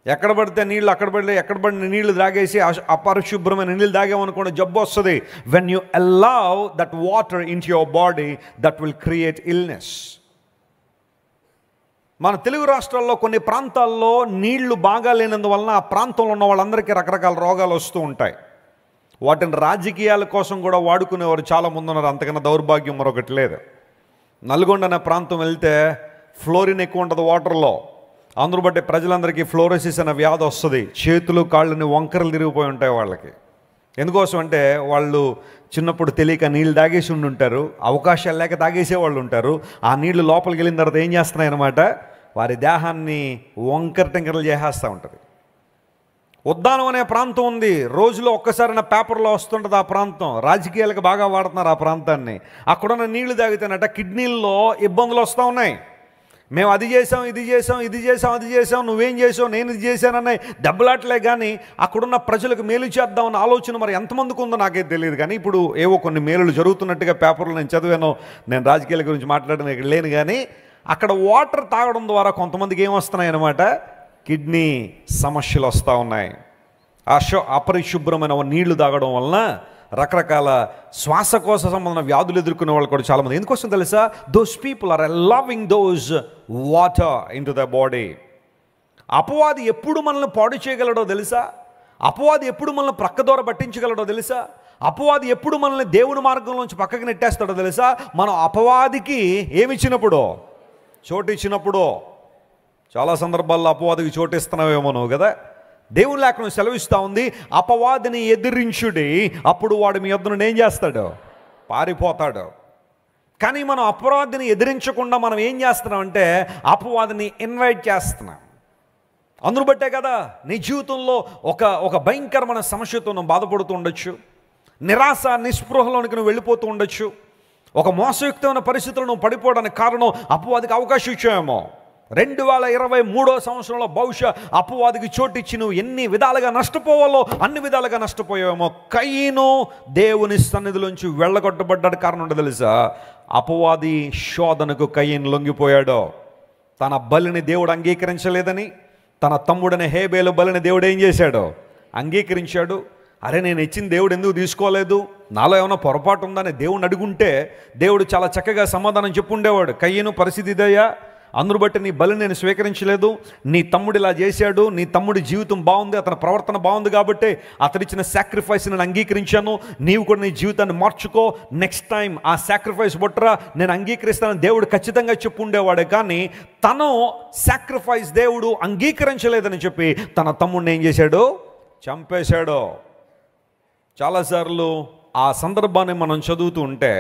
ఎక్కడ పడితే నీళ్ళు అక్కడ పడితే, ఎక్కడ పడిన నీళ్లు తాగేసి అపరిశుభ్రమైన నీళ్ళు తాగామనుకోండి, జబ్బు వస్తుంది. When you allow that water in to your body, that will create illness. మన తెలుగు రాష్ట్రాల్లో కొన్ని ప్రాంతాల్లో నీళ్లు బాగా లేనందువలన ఆ ప్రాంతంలో ఉన్న వాళ్ళందరికీ రకరకాల రోగాలు వస్తూ ఉంటాయి. వాటిని రాజకీయాల కోసం కూడా వాడుకునేవారు చాలామంది ఉన్నారు. అంతకన్నా దౌర్భాగ్యం మరొకటి లేదు. నల్గొండ అనే ప్రాంతం వెళ్తే ఫ్లోరిన్ ఎక్కువ ఉంటుంది వాటర్లో. అందును బట్టి ప్రజలందరికీ ఫ్లోరోసిస్ అనే వ్యాధి వస్తుంది. చేతులు కాళ్ళని వంకరలు తిరిగిపోయి ఉంటాయి వాళ్ళకి. ఎందుకోసం అంటే వాళ్ళు చిన్నప్పుడు తెలియక నీళ్ళు తాగేసి ఉండుంటారు, అవకాశాలు లేక తాగేసే వాళ్ళు ఉంటారు. ఆ నీళ్లు లోపలికి వెళ్ళిన తర్వాత ఏం చేస్తున్నాయి అన్నమాట? వారి దేహాన్ని వంకర టెంకరలు చేసేస్తూ ఉంటుంది. ఉద్దానం అనే ప్రాంతం ఉంది. రోజులో ఒక్కసారి నా పేపర్లో వస్తుంటుంది ఆ ప్రాంతం. రాజకీయాలకు బాగా వాడుతున్నారు ఆ ప్రాంతాన్ని. అక్కడున్న నీళ్లు తాగితేనట కిడ్నీల్లో ఇబ్బందులు వస్తూ ఉన్నాయి. మేము అది చేసాం, ఇది చేసాం, ఇది చేసాం, అది చేసాం, నువ్వేం చేసావు, నేను ఇది చేశానన్నాయి దెబ్బలాట్లే. కానీ అక్కడున్న ప్రజలకు మేలు చేద్దామన్న ఆలోచన మరి ఎంతమందికి ఉందో నాకే తెలియదు. కానీ ఇప్పుడు ఏవో కొన్ని మేలులు జరుగుతున్నట్టుగా పేపర్లో నేను చదివాను. నేను రాజకీయాల గురించి మాట్లాడడం ఇక్కడ లేను. కానీ అక్కడ వాటర్ తాగడం ద్వారా కొంతమందికి ఏమొస్తున్నాయి అన్నమాట? కిడ్నీ సమస్యలు వస్తూ ఉన్నాయి. అపరిశుభ్రమైన నీళ్లు తాగడం వలన రకరకాల శ్వాసకోశ సంబంధమైన వ్యాధులు ఎదుర్కొనే వాళ్ళు కూడా చాలామంది. ఎందుకోసం తెలుసా? Those people are loving those water into the body. అపవాది ఎప్పుడు మనల్ని పాడు చేయగలడో తెలుసా? అపవాది ఎప్పుడు మనల్ని ప్రక్కదోర పట్టించగలడో తెలుసా? అపవాది ఎప్పుడు మనల్ని దేవుని మార్గంలోంచి పక్కకి నెట్టేస్తాడో తెలుసా? మనం అపవాదికి ఏమిచ్చినప్పుడు? చోటు ఇచ్చినప్పుడు. చాలా సందర్భాల్లో అపవాదికి చోటు ఇస్తున్నావేమో నువ్వు కదా. దేవుని లేఖనం సెలవిస్తూ ఉంది, అపవాదిని ఎదిరించుడి, అప్పుడు వాడు మీ యొద్ద నుండి ఏం చేస్తాడు? పారిపోతాడు. కానీ మనం అపవాదిని ఎదిరించకుండా మనం ఏం చేస్తున్నామంటే అపవాదిని ఇన్వైట్ చేస్తున్నాం. అందును బట్టే కదా నీ జీవితంలో ఒక భయంకరమైన సమస్యతో నువ్వు బాధపడుతూ ఉండొచ్చు. నిరాశ నిస్పృహలోనికి నువ్వు వెళ్ళిపోతూ ఉండొచ్చు. ఒక మోసయుక్తమైన పరిస్థితుల్లో నువ్వు పడిపోవడానికి కారణం అపవాదికి అవకాశం ఇచ్చావేమో. 2023 సంవత్సరంలో బహుశా అపవాదికి చోటిచ్చి నువ్వు ఎన్ని విధాలుగా నష్టపోవాలో అన్ని విధాలుగా నష్టపోయావేమో. కయీను దేవుని సన్నిధిలోంచి వెళ్ళగొట్టబడ్డాడు. కారణం ఉండదు తెలుసా? అపవాది శోధనకు కయీను లొంగిపోయాడు. తన బలిని దేవుడు అంగీకరించలేదని, తన తమ్ముడని హేబేలు బలిని దేవుడు ఏం చేశాడు? అంగీకరించాడు. అరే, నేను ఇచ్చిన దేవుడు ఎందుకు తీసుకోలేదు, నాలో ఏమైనా పొరపాటు ఉందని దేవుడిని అడుగుంటే దేవుడు చాలా చక్కగా సమాధానం చెప్పుండేవాడు. కయ్యను పరిస్థితి ఇదయ్యా, అందును బట్టి నీ బలిని నేను స్వీకరించలేదు, నీ తమ్ముడు ఇలా చేశాడు, నీ తమ్ముడి జీవితం బాగుంది, అతని ప్రవర్తన బాగుంది కాబట్టి అతడిచ్చిన సాక్రిఫైస్ నేను అంగీకరించాను, నీవు కూడా నీ జీవితాన్ని మార్చుకో, నెక్స్ట్ టైం ఆ సాక్రిఫైస్ బొట్టరా నేను అంగీకరిస్తానని దేవుడు ఖచ్చితంగా చెప్పుండేవాడే. కానీ తను సాక్రిఫైస్ దేవుడు అంగీకరించలేదని చెప్పి తన తమ్ముడిని ఏం చేశాడు? చంపేశాడు. చాలాసార్లు ఆ సందర్భాన్ని మనం చదువుతూ ఉంటే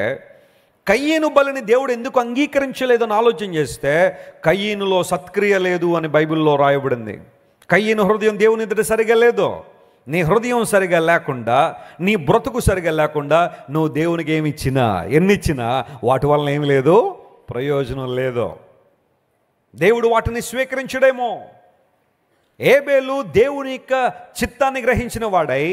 కయ్యను బలిని దేవుడు ఎందుకు అంగీకరించలేదని ఆలోచన చేస్తే కయ్యనులో సత్క్రియ లేదు అని బైబిల్లో రాయబడింది. కయ్యను హృదయం దేవుని ఎదుట సరిగా లేదు. నీ హృదయం సరిగా లేకుండా, నీ బ్రతుకు సరిగా లేకుండా నువ్వు దేవునికి ఏమి ఇచ్చినా ఎన్నిచ్చినా వాటి వలన ఏమి లేదు, ప్రయోజనం లేదు. దేవుడు వాటిని స్వీకరించడేమో. ఏబేలు దేవుని యొక్క చిత్తాన్ని గ్రహించిన వాడై,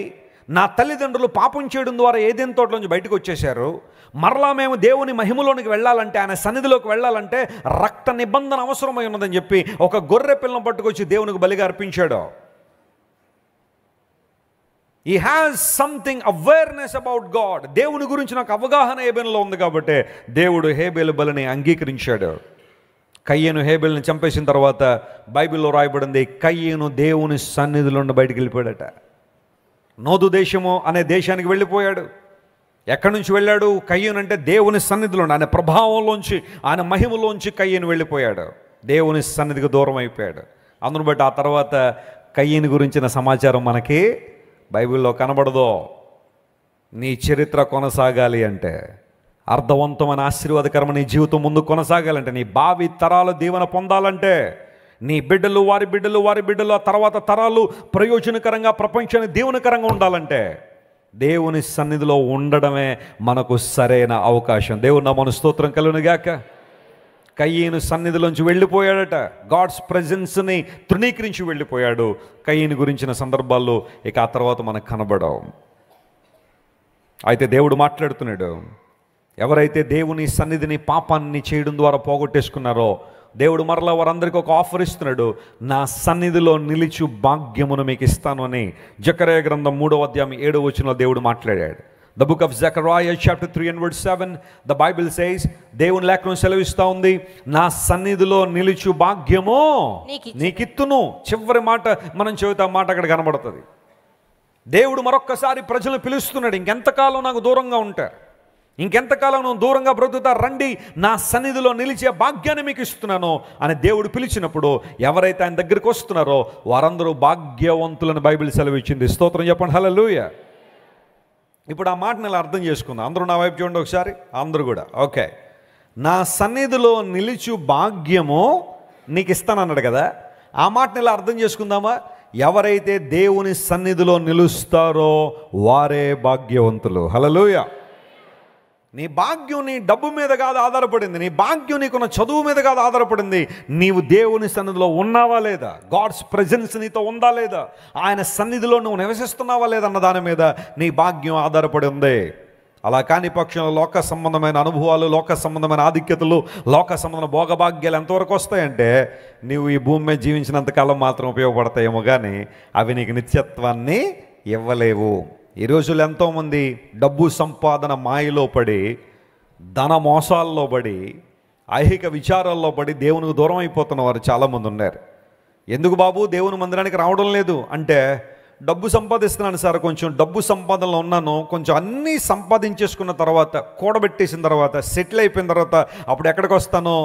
నా తల్లిదండ్రులు పాపం చేయడం ద్వారా ఏదైనా తోటలోంచి బయటకు వచ్చేశారు, మరలా మేము దేవుని మహిమలోనికి వెళ్ళాలంటే, ఆయన సన్నిధిలోకి వెళ్ళాలంటే రక్త నిబంధన అవసరమై ఉన్నదని చెప్పి ఒక గొర్రె పిల్లను పట్టుకొచ్చి దేవునికి బలిగా అర్పించాడు. He has something awareness about God. దేవుని గురించి నాకు అవగాహన హేబేలులో ఉంది కాబట్టి దేవుడు హేబేలు బలిని అంగీకరించాడు. కయ్యను హేబేలుని చంపేసిన తర్వాత బైబిల్లో రాయబడింది, కయ్యను దేవుని సన్నిధిలో నుండి బయటికి వెళ్ళిపోయాడట. నోదు దేశము అనే దేశానికి వెళ్ళిపోయాడు. ఎక్కడి నుంచి వెళ్ళాడు? కయ్యను అంటే దేవుని సన్నిధిలో, ఆయన ప్రభావంలోంచి, ఆయన మహిమలోంచి కయ్యను వెళ్ళిపోయాడు. దేవుని సన్నిధికి దూరం అయిపోయాడు. అందును బట్టి ఆ తర్వాత కయ్యను గురించిన సమాచారం మనకి బైబిల్లో కనబడదు. నీ చరిత్ర కొనసాగాలి అంటే, అర్థవంతమైన ఆశీర్వాదకరమైన నీ జీవితం ముందు కొనసాగాలంటే, నీ భావి తరాలు దీవెన పొందాలంటే, నీ బిడ్డలు వారి బిడ్డలు వారి బిడ్డలు ఆ తర్వాత తరాలు ప్రయోజనకరంగా ప్రపంచానికి దీవెనకరంగా ఉండాలంటే దేవుని సన్నిధిలో ఉండడమే మనకు సరైన అవకాశం. దేవుని నామమున స్తోత్రం కలుగునుగాక. కయ్యను సన్నిధిలోంచి వెళ్ళిపోయాడట. గాడ్స్ ప్రెజెన్స్ని తృణీకరించి వెళ్ళిపోయాడు. కయ్యను గురించిన సందర్భాల్లో ఇక ఆ తర్వాత మనకు కనబడవు. అయితే దేవుడు మాట్లాడుతున్నాడు, ఎవరైతే దేవుని సన్నిధిని పాపాన్ని చేయడం ద్వారా పోగొట్టేసుకున్నారో దేవుడు మరలా వారందరికీ ఒక ఆఫర్ ఇస్తున్నాడు. నా సన్నిధిలో నిలిచి భాగ్యమును మీకు ఇస్తాను అని జకర్యా గ్రంథం 3వ అధ్యాయం 7వ వచనంలో దేవుడు మాట్లాడాడు. The book of Zechariah chapter 3 and verse 7 the Bible says, దేవుని లేఖనం సెలవిస్తూ ఉంది, నా సన్నిధిలో నిలిచి భాగ్యము నీకిత్తును. చివరి మాట మనం చెబుతా మాట అక్కడ కనబడుతుంది. దేవుడు మరొక్కసారి ప్రజలను పిలుస్తున్నాడు, ఇంకెంతకాలం నాకు దూరంగా ఉంటారు, ఇంకెంతకాలం నువ్వు దూరంగా బ్రతుకుతారు, రండి నా సన్నిధిలో నిలిచే భాగ్యాన్ని మీకు ఇస్తున్నాను అని దేవుడు పిలిచినప్పుడు ఎవరైతే ఆయన దగ్గరికి వస్తున్నారో వారందరూ భాగ్యవంతులని బైబిల్ సెలవిచ్చింది. స్తోత్రం చెప్పండి, హల్లెలూయా. ఇప్పుడు ఆ మాటను ఇలా అర్థం చేసుకుందాం. అందరూ నా వైపు చూడండి ఒకసారి, అందరూ కూడా. ఓకే, నా సన్నిధిలో నిలిచు భాగ్యము నీకు ఇస్తానన్నాడు కదా, ఆ మాటను ఇలా అర్థం చేసుకుందామా? ఎవరైతే దేవుని సన్నిధిలో నిలుస్తారో వారే భాగ్యవంతులు. హల్లెలూయా. నీ భాగ్యం నీ డబ్బు మీద కాదు ఆధారపడింది, నీ భాగ్యం నీకున్న చదువు మీద కాదు ఆధారపడింది, నీవు దేవుని సన్నిధిలో ఉన్నావా లేదా, గాడ్స్ ప్రెజెన్స్ నీతో ఉందా లేదా, ఆయన సన్నిధిలో నువ్వు నివసిస్తున్నావా లేదా అన్న దాని మీద నీ భాగ్యం ఆధారపడి ఉంది. అలా కాని పక్షంలో లోక సంబంధమైన అనుభవాలు, లోక సంబంధమైన ఆధిక్యతలు, లోక సంబంధమైన భోగభాగ్యాలు ఎంతవరకు వస్తాయంటే నీవు ఈ భూమి మీద జీవించినంతకాలం మాత్రం ఉపయోగపడతాయేమో కానీ అవి నీకు నిత్యత్వాన్ని ఇవ్వలేవు. ఈ రోజుల్లో ఎంతోమంది డబ్బు సంపాదన మాయలో పడి, ధన మోసాల్లో పడి, ఐహిక విచారాల్లో పడి దేవునికి దూరం అయిపోతున్న వారు చాలామంది ఉన్నారు. ఎందుకు బాబు దేవుని మందిరానికి రావడం లేదు అంటే, డబ్బు సంపాదిస్తున్నాను సార్, కొంచెం డబ్బు సంపాదనలో ఉన్నాను, కొంచెం అన్నీ సంపాదించేసుకున్న తర్వాత, కూడబెట్టేసిన తర్వాత, సెటిల్ అయిపోయిన తర్వాత అప్పుడు ఎక్కడికి వస్తానో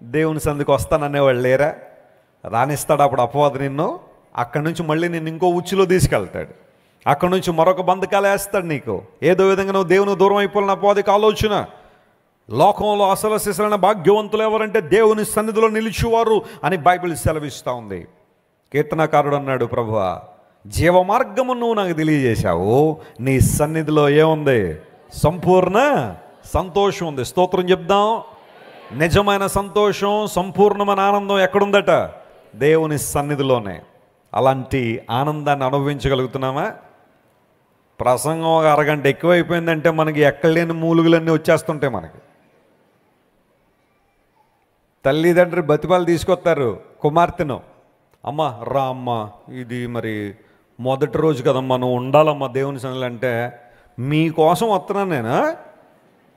దేవుని సన్నిధికి వస్తాననేవాళ్ళు లేరా? రానిస్తాడు అప్పుడు అపవాది నిన్ను. అక్కడి నుంచి మళ్ళీ నిన్ను ఇంకో ఉచ్చులో తీసుకెళ్తాడు, అక్కడి నుంచి మరొక బంధకాలు వేస్తాడు నీకు. ఏదో విధంగా నువ్వు దేవునికి దూరం అయిపోవాలని అపవాదికి ఆలోచన. లోకంలో అసలు సిసలైన భాగ్యవంతులు ఎవరంటే దేవుని సన్నిధిలో నిలిచేవారు అని బైబిల్ సెలవిస్తూ ఉంది. కీర్తనకారుడు అన్నాడు, ప్రభువా జీవ మార్గము నువ్వు నాకు తెలియజేశావు, నీ సన్నిధిలో ఏముంది? సంపూర్ణ సంతోషం ఉంది. స్తోత్రం చెప్దాం. నిజమైన సంతోషం, సంపూర్ణమైన ఆనందం ఎక్కడుందట? దేవుని సన్నిధిలోనే. అలాంటి ఆనందాన్ని అనుభవించగలుగుతున్నామా? ప్రసంగం ఒక అరగంట ఎక్కువైపోయిందంటే మనకి ఎక్కడలేని మూలుగులన్నీ వచ్చేస్తుంటాయి. మనకి తల్లిదండ్రులు బతిపాలు తీసుకొస్తారు కుమార్తెను, అమ్మ రా అమ్మ, ఇది మరి మొదటి రోజు కదమ్మా, నువ్వు ఉండాలమ్మా దేవుని సన్నిధిలో అంటే, మీకోసం వస్తున్నాను నేను,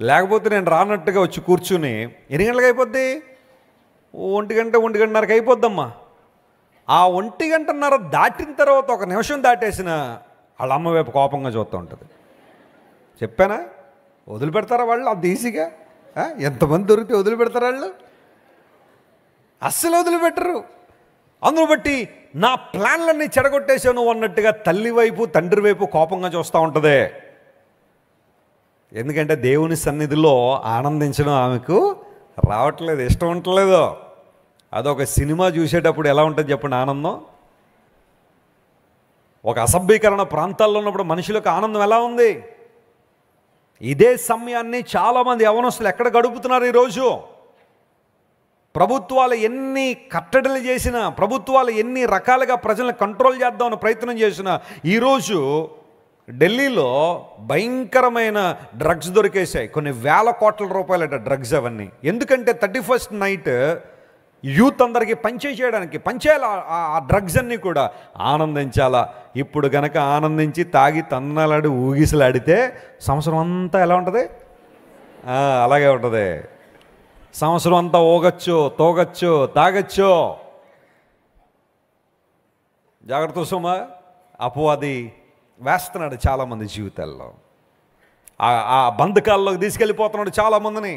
లేకపోతే నేను రానట్టుగా వచ్చి కూర్చుని ఎన్ని గంటలకు అయిపోద్ది? 1 గంట 1:30కి అయిపోద్దమ్మా. ఆ 1:30 దాటిన తర్వాత ఒక నిమిషం దాటేసిన వాళ్ళ అమ్మ వైపు కోపంగా చూస్తూ ఉంటుంది. చెప్పానా? వదిలిపెడతారా వాళ్ళు అంత ఈజీగా? ఎంతమంది దొరికితే వదిలిపెడతారు వాళ్ళు? అస్సలు వదిలిపెట్టరు. అందును బట్టి నా ప్లాన్లన్నీ చెడగొట్టేశాను అన్నట్టుగా తల్లి వైపు తండ్రి వైపు కోపంగా చూస్తూ ఉంటుంది. ఎందుకంటే దేవుని సన్నిధిలో ఆనందించడం ఆమెకు రావట్లేదు, ఇష్టం ఉండట్లేదు. అదొక సినిమా చూసేటప్పుడు ఎలా ఉంటుంది చెప్పండి ఆనందం? ఒక అసభ్యీకరణ ప్రాంతాల్లో ఉన్నప్పుడు మనుషులకు ఆనందం ఎలా ఉంది? ఇదే సమయాన్ని చాలామంది యవనస్తులు ఎక్కడ గడుపుతున్నారు ఈరోజు? ప్రభుత్వాలు ఎన్ని కట్టడలు చేసినా, ప్రభుత్వాలు ఎన్ని రకాలుగా ప్రజలను కంట్రోల్ చేద్దామని ప్రయత్నం చేసినా, ఈరోజు ఢిల్లీలో భయంకరమైన డ్రగ్స్ దొరికేశాయి. కొన్ని వేల కోట్ల రూపాయలట డ్రగ్స్ అవన్నీ. ఎందుకంటే 31st నైట్ యూత్ అందరికీ పంచేయాలి ఆ డ్రగ్స్ అన్నీ కూడా. ఆనందించాలా. ఇప్పుడు గనక ఆనందించి తాగి తన్నలాడి ఊగిసలాడితే సంవత్సరం అంతా ఎలా ఉంటుంది? అలాగే ఉంటుంది. సంవత్సరం అంతా ఊగచ్చు, తోగచ్చు, తాగచ్చు. జాగ్రత్త సుమా, అపవాది వేస్తున్నాడు చాలామంది జీవితాల్లో. ఆ బంధకాల్లోకి తీసుకెళ్ళిపోతున్నాడు చాలామందిని.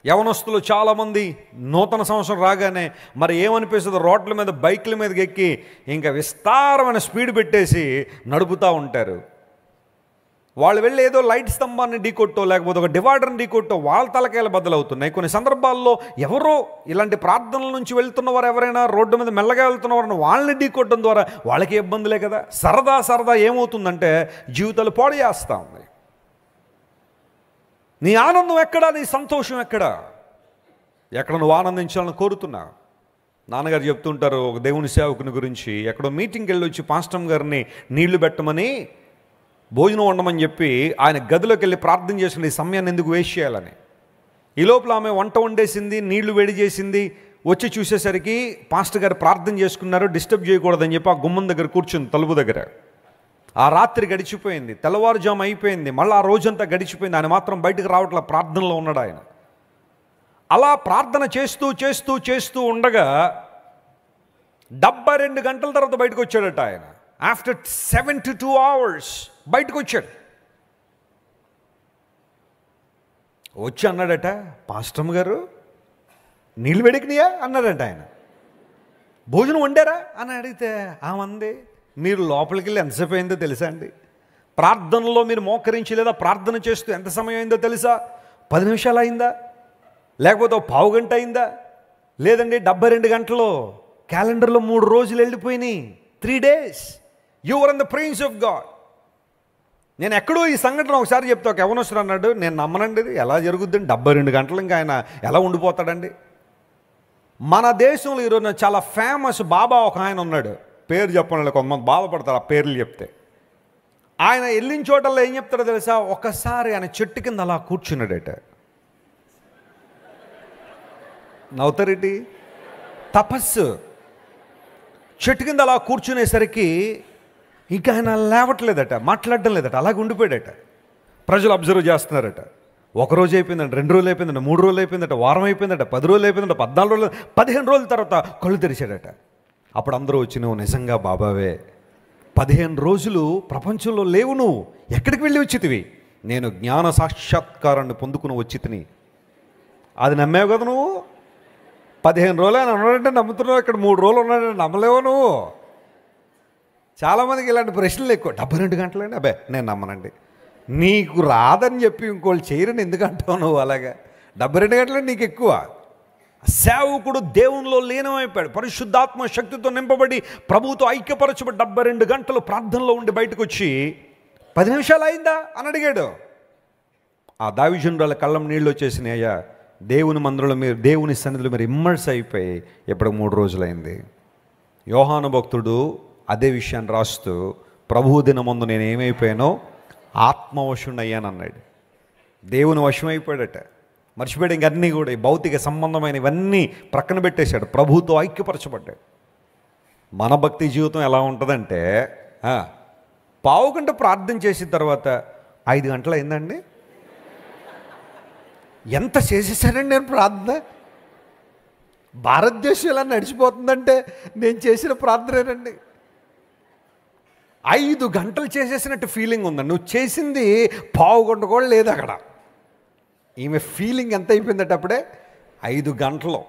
యవనస్తులు చాలామంది నూతన సంవత్సరం రాగానే మరి ఏమనిపిస్తుందో, రోడ్ల మీద బైక్ల మీదకి ఎక్కి ఇంకా విస్తారమైన స్పీడ్ పెట్టేసి నడుపుతూ ఉంటారు. వాళ్ళు వెళ్ళి ఏదో లైట్ స్తంభాన్ని ఢీకొట్టో, లేకపోతే ఒక డివైడర్ని ఢీకొట్టో వాళ్ళ తలకాయలు బద్దలవుతున్నాయి. కొన్ని సందర్భాల్లో ఎవరో ఇలాంటి ప్రార్థనల నుంచి వెళ్తున్నవారు ఎవరైనా రోడ్డు మీద మెల్లగా వెళ్తున్నవారు వాళ్ళని ఢీకొట్టడం ద్వారా వాళ్ళకి ఇబ్బందులే కదా. సరదా ఏమవుతుందంటే జీవితాలు పాడు చేస్తూ ఉంది. నీ ఆనందం ఎక్కడా? నీ సంతోషం ఎక్కడా? ఎక్కడ నువ్వు ఆనందించాలని కోరుతున్నా? నాన్నగారు చెప్తుంటారు ఒక దేవుని సేవకుని గురించి. ఎక్కడో మీటింగ్కి వెళ్ళి వచ్చి పాస్టర్ గారిని నీళ్లు పెట్టమని, భోజనం వండమని చెప్పి ఆయన గదిలోకి వెళ్ళి ప్రార్థన చేసుకుని ఈ సమయాన్ని ఎందుకు వేస్ట్ చేయాలని. ఈ లోపల ఆమె వంట వండేసింది, నీళ్లు వేడి చేసింది. వచ్చి చూసేసరికి పాస్టర్ గారు ప్రార్థన చేసుకున్నారు, డిస్టర్బ్ చేయకూడదని చెప్పి ఆ గుమ్మం దగ్గర కూర్చుంది, తలుపు దగ్గర. ఆ రాత్రి గడిచిపోయింది, తెల్లవారుజాము అయిపోయింది, మళ్ళీ ఆ రోజంతా గడిచిపోయింది. ఆయన మాత్రం బయటకు రావట్లే, ప్రార్థనలో ఉన్నాడు ఆయన. అలా ప్రార్థన చేస్తూ ఉండగా 72 గంటల తర్వాత బయటకు వచ్చాడట ఆయన. ఆఫ్టర్ 72 hours బయటకు వచ్చాడు. వచ్చి అన్నాడట, పాస్టర్ గారు నీళ్ళు వేడికినాయా అన్నాడట ఆయన. భోజనం వండారా అని అడిగితే ఆమంది, మీరు లోపలికి వెళ్ళి ఎంతసేపు అయిందో తెలుసా అండి? ప్రార్థనలో మీరు మోకరించి లేదా ప్రార్థన చేస్తూ ఎంత సమయం అయిందో తెలుసా? 10 నిమిషాలు అయిందా? లేకపోతే 1/4 గంట అయిందా? లేదండి 72 గంటలు. క్యాలెండర్లో 3 రోజులు వెళ్ళిపోయినాయి. 3 days you are in the presence of God. నేను ఎక్కడో ఈ సంఘటన ఒకసారి చెప్తే ఒక యవనస్తుడు అన్నాడు, నేను నమ్మనండి, ఎలా జరుగుద్దండి 72 గంటలు ఇంకా ఆయన ఎలా ఉండిపోతాడండి? మన దేశంలో ఈరోజు చాలా ఫేమస్ బాబా ఒక ఆయన ఉన్నాడు. పేరు చెప్పండి, కొంతమంది బాధపడతారు ఆ పేర్లు చెప్తే. ఆయన వెళ్ళిన చోటల్లో ఏం చెప్తాడో తెలుసా? ఒకసారి ఆయన చెట్టు కింద అలా కూర్చున్నాడట. నవ్వుతారేంటి? తపస్సు. చెట్టు కింద అలా కూర్చునేసరికి ఇంకా ఆయన లేవట్లేదట, మాట్లాడడం లేదట, అలాగే ఉండిపోయాడట. ప్రజలు అబ్జర్వ్ చేస్తున్నారట. 1 రోజు అయిపోయిందంట, 2 రోజులు అయిపోయిందంట, 3 రోజులు అయిపోయిందట, వారం అయిపోయిందట, 10 రోజులు అయిపోయిందట, 14 రోజులు, 15 రోజుల తర్వాత కళ్ళు తెరిచాడట. అప్పుడు అందరూ వచ్చి, నువ్వు నిజంగా బాబావే, 15 రోజులు ప్రపంచంలో లేవు, నువ్వు ఎక్కడికి వెళ్ళి వచ్చితివి? నేను జ్ఞాన సాక్షాత్కారాన్ని పొందుకుని వచ్చి తిని. అది నమ్మావు కదా నువ్వు? 15 రోజులు ఆయన ఉన్నాడంటే నమ్ముతున్నావు, ఇక్కడ 3 రోజులు ఉన్నాడంటే నమ్మలేవు నువ్వు. చాలామందికి ఇలాంటి ప్రశ్నలు ఎక్కువ. 72 గంటలండి, అబ్బే నేను నమ్మనండి. నీకు రాదని చెప్పి ఇంకోళ్ళు చేయరని ఎందుకంటావు నువ్వు? అలాగా 72 గంటలంటే నీకు ఎక్కువ. సేవకుడు దేవునిలో లీనమైపోయాడు, పరిశుద్ధాత్మ శక్తితో నింపబడి ప్రభువుతో ఐక్యపరచబడి 72 గంటలు ప్రార్థనలో ఉండి బయటకు వచ్చి 10 నిమిషాలు అయిందా అని అడిగాడు. ఆ దావీదురాలి కళ్ళం నీళ్ళు వచ్చేసినాయి. అయ్యా దేవుని మందిరంలో మీరు, దేవుని సన్నిధిలో మీరు ఇమ్మర్స్ అయిపోయి ఇప్పుడు 3 రోజులైంది. యోహాను భక్తుడు అదే విషయాన్ని రాస్తూ, ప్రభువు దినమందు నేను ఏమైపోయానో ఆత్మవశుడయ్యాను అన్నాడు. దేవుని వశమైపోయాడట, మర్చిపోయాడు. ఇంక అన్నీ కూడా ఈ భౌతిక సంబంధమైన ఇవన్నీ ప్రక్కన పెట్టేశాడు, ప్రభువుతో ఐక్యపరచబడ్డాడు. మన భక్తి జీవితం ఎలా ఉంటుందంటే, పావు గంట ప్రార్థన చేసిన తర్వాత 5 గంటలు అయిందండి, ఎంత చేసేసానండి నేను ప్రార్థన, భారతదేశం ఎలా నడిచిపోతుందంటే నేను చేసిన ప్రార్థనేనండి. 5 గంటలు చేసేసినట్టు ఫీలింగ్ ఉందండి. నువ్వు చేసింది పావు గంట కూడా లేదు అక్కడ. ఈమె ఫీలింగ్ ఎంత అయిపోయిందట అప్పుడే, 5 గంటలు.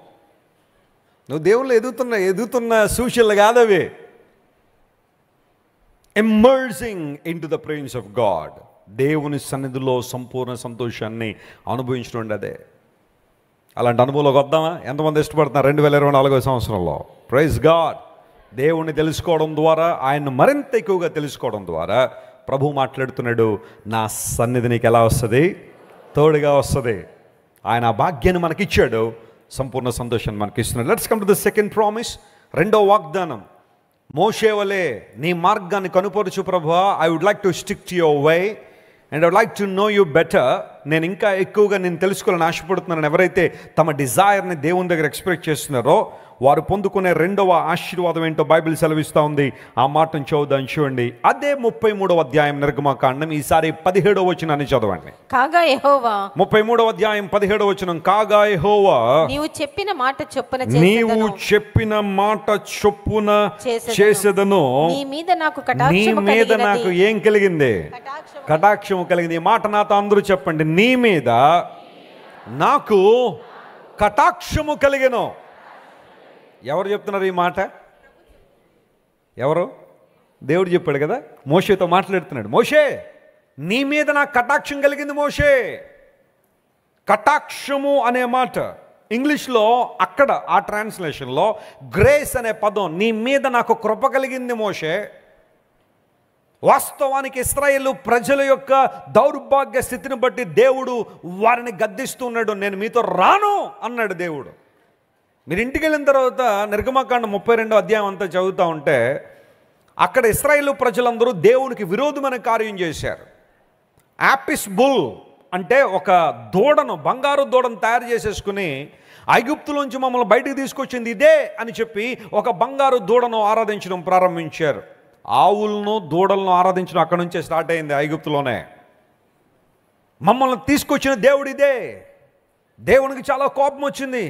నువ్వు దేవుళ్ళు ఎదుగుతున్న సూచనలు కాదవి. Immersing into the presence of God, దేవుని సన్నిధిలో సంపూర్ణ సంతోషాన్ని అనుభవించడం అదే. అలాంటి అనుభవంలోకి వద్దామా? ఎంతమంది ఇష్టపడుతున్నారు 2024వ సంవత్సరంలో? Praise God. దేవుణ్ణి తెలుసుకోవడం ద్వారా, ఆయన్ని మరింత ఎక్కువగా తెలుసుకోవడం ద్వారా ప్రభు మాట్లాడుతున్నాడు, నా సన్నిధి నీకు ఎలా వస్తుంది? తోడుగా వస్తుంది. ఆయన ఆ భాగ్యాన్ని మనకిచ్చాడు, సంపూర్ణ సంతోషాన్ని మనకి ఇస్తున్నాడు. Let's come to the second promise, రెండో వాగ్దానం. మోషే వలే నీ మార్గాన్ని కనుపరుచు ప్రభువా, I would like to stick to your way and I would like to know you better. నేను ఇంకా ఎక్కువగా నేను తెలుసుకోవాలని ఆశపడుతున్నాను. ఎవరైతే తమ డిజైర్ని దేవుని దగ్గర ఎక్స్ప్రెస్ చేస్తున్నారో వారు పొందుకునే రెండవ ఆశీర్వాదం ఏంటో బైబిల్ సెలవిస్తూ ఉంది. ఆ మాటను చదువుదాం, చూడండి. అదే 33వ అధ్యాయం నిర్గమకాండం, ఈసారి 17వ వచనాన్ని చదవండి. కాగా యెహోవా, 33వ అధ్యాయం 17వ వచనం. కాగా యెహోవా, నీవు చెప్పిన మాట చొప్పున చేసేదను. నీ మీద నాకు ఏం కలిగింది? కటాక్షము కలిగింది. ఈ మాట నాతో అందరూ చెప్పండి. నీ మీద నాకు కటాక్షము కలిగెను. ఎవరు చెప్తున్నారు ఈ మాట? ఎవరు? దేవుడు చెప్పాడు కదా, మోషేతో మాట్లాడుతున్నాడు. మోషే, నీ మీద నాకు కటాక్షం కలిగింది మోషే. కటాక్షము అనే మాట ఇంగ్లీష్లో అక్కడ ఆ ట్రాన్స్లేషన్లో గ్రేస్ అనే పదం, నీ మీద నాకు కృప కలిగింది మోషే. వాస్తవానికి ఇశ్రాయేలు ప్రజల యొక్క దౌర్భాగ్య స్థితిని బట్టి దేవుడు వారిని గద్దిస్తున్నాడు. నేను మీతో రాను అన్నాడు దేవుడు. మీరు ఇంటికి వెళ్ళిన తర్వాత నిర్గమకాండం 32వ అధ్యాయం అంతా చదువుతూ ఉంటే అక్కడ ఇశ్రాయేలు ప్రజలందరూ దేవునికి విరోధమైన కార్యం చేశారు. యాపిస్ బుల్ అంటే ఒక దూడను, బంగారు దూడను తయారు చేసేసుకుని ఐగుప్తులోంచి మమ్మల్ని బయటికి తీసుకొచ్చింది ఇదే అని చెప్పి ఒక బంగారు దూడను ఆరాధించడం ప్రారంభించారు. ఆవులను దూడలను ఆరాధించడం అక్కడ నుంచే స్టార్ట్ అయింది ఐగుప్తులోనే. మమ్మల్ని తీసుకొచ్చిన దేవుడు ఇదే. దేవునికి చాలా కోపం వచ్చింది.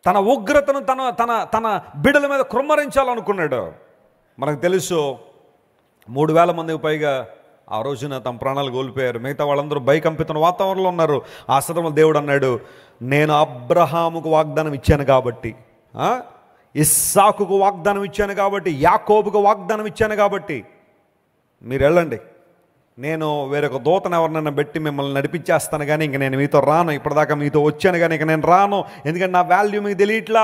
తన ఉగ్రతను తన తన తన బిడ్డల మీద కృమ్మరించాలనుకున్నాడు. మనకు తెలుసు 3000 మందికి పైగా ఆ రోజున తమ ప్రాణాలు కోల్పోయారు. మిగతా వాళ్ళందరూ భయకంపితున్న వాతావరణంలో ఉన్నారు. ఆ సమయంలో దేవుడు అన్నాడు, నేను అబ్రహాముకు వాగ్దానం ఇచ్చాను కాబట్టి, ఇస్సాకుకు వాగ్దానం ఇచ్చాను కాబట్టి, యాకోబుకు వాగ్దానం ఇచ్చాను కాబట్టి మీరు వెళ్ళండి. నేను వేరొక దూతను ఎవరినైనా పెట్టి మిమ్మల్ని నడిపించేస్తాను, కానీ ఇంక నేను మీతో రాను. ఇప్పటిదాకా మీతో వచ్చాను కానీ ఇంక నేను రాను. ఎందుకంటే నా వాల్యూ మీకు తెలియట్లా,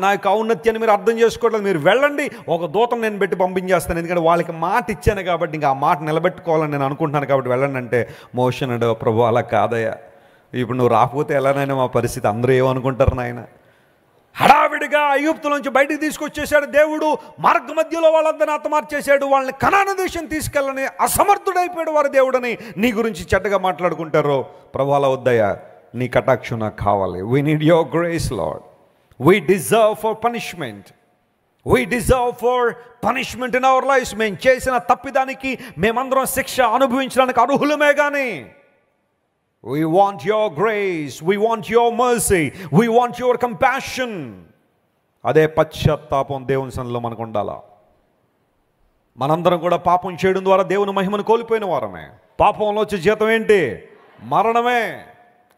నా యొక్క ఔన్నత్యాన్ని మీరు అర్థం చేసుకోవట్లేదు. మీరు వెళ్ళండి, ఒక దూతను నేను పెట్టి పంపించేస్తాను. ఎందుకంటే వాళ్ళకి మాట ఇచ్చాను కాబట్టి ఇంకా ఆ మాట నిలబెట్టుకోవాలని నేను అనుకుంటున్నాను కాబట్టి వెళ్ళండి అంటే, మోషే అన్నాడు, ప్రభు అలా కాదయ్యా, ఇప్పుడు నువ్వు రాకపోతే ఎలానైనా మా పరిస్థితి, అందరూ ఏమనుకుంటారు నాయన. హడావిడిగా ఐగుప్తులోంచి బయటికి తీసుకొచ్చేసాడు దేవుడు. మార్గ మధ్యలో వాళ్ళందరినీ హతమార్చేశాడు. వాళ్ళని కనాను దేశం తీసుకెళ్ళని అసమర్థుడైపోయాడు వారి దేవుడని నీ గురించి చెడ్డగా మాట్లాడుకుంటారు. ప్రభు అలా వద్దయ్యా, నీ కటాక్షం నాకు కావాలి. We need your grace Lord. We deserve for punishment. We deserve for punishment in our lifes. మేము చేసిన తప్పిదానికి మేమందరం శిక్ష అనుభవించడానికి అర్హులమే కానీ we want your grace, we want your mercy, we want your compassion. అదే పశ్చాత్తాపం దేవుని సన్నిధిలో మనకు ఉండాలా. మనందరం కూడా పాపం చేయడం ద్వారా దేవుని మహిమను కోల్పోయిన వారమే. పాపంలో వచ్చే జీతం ఏంటి? మరణమే.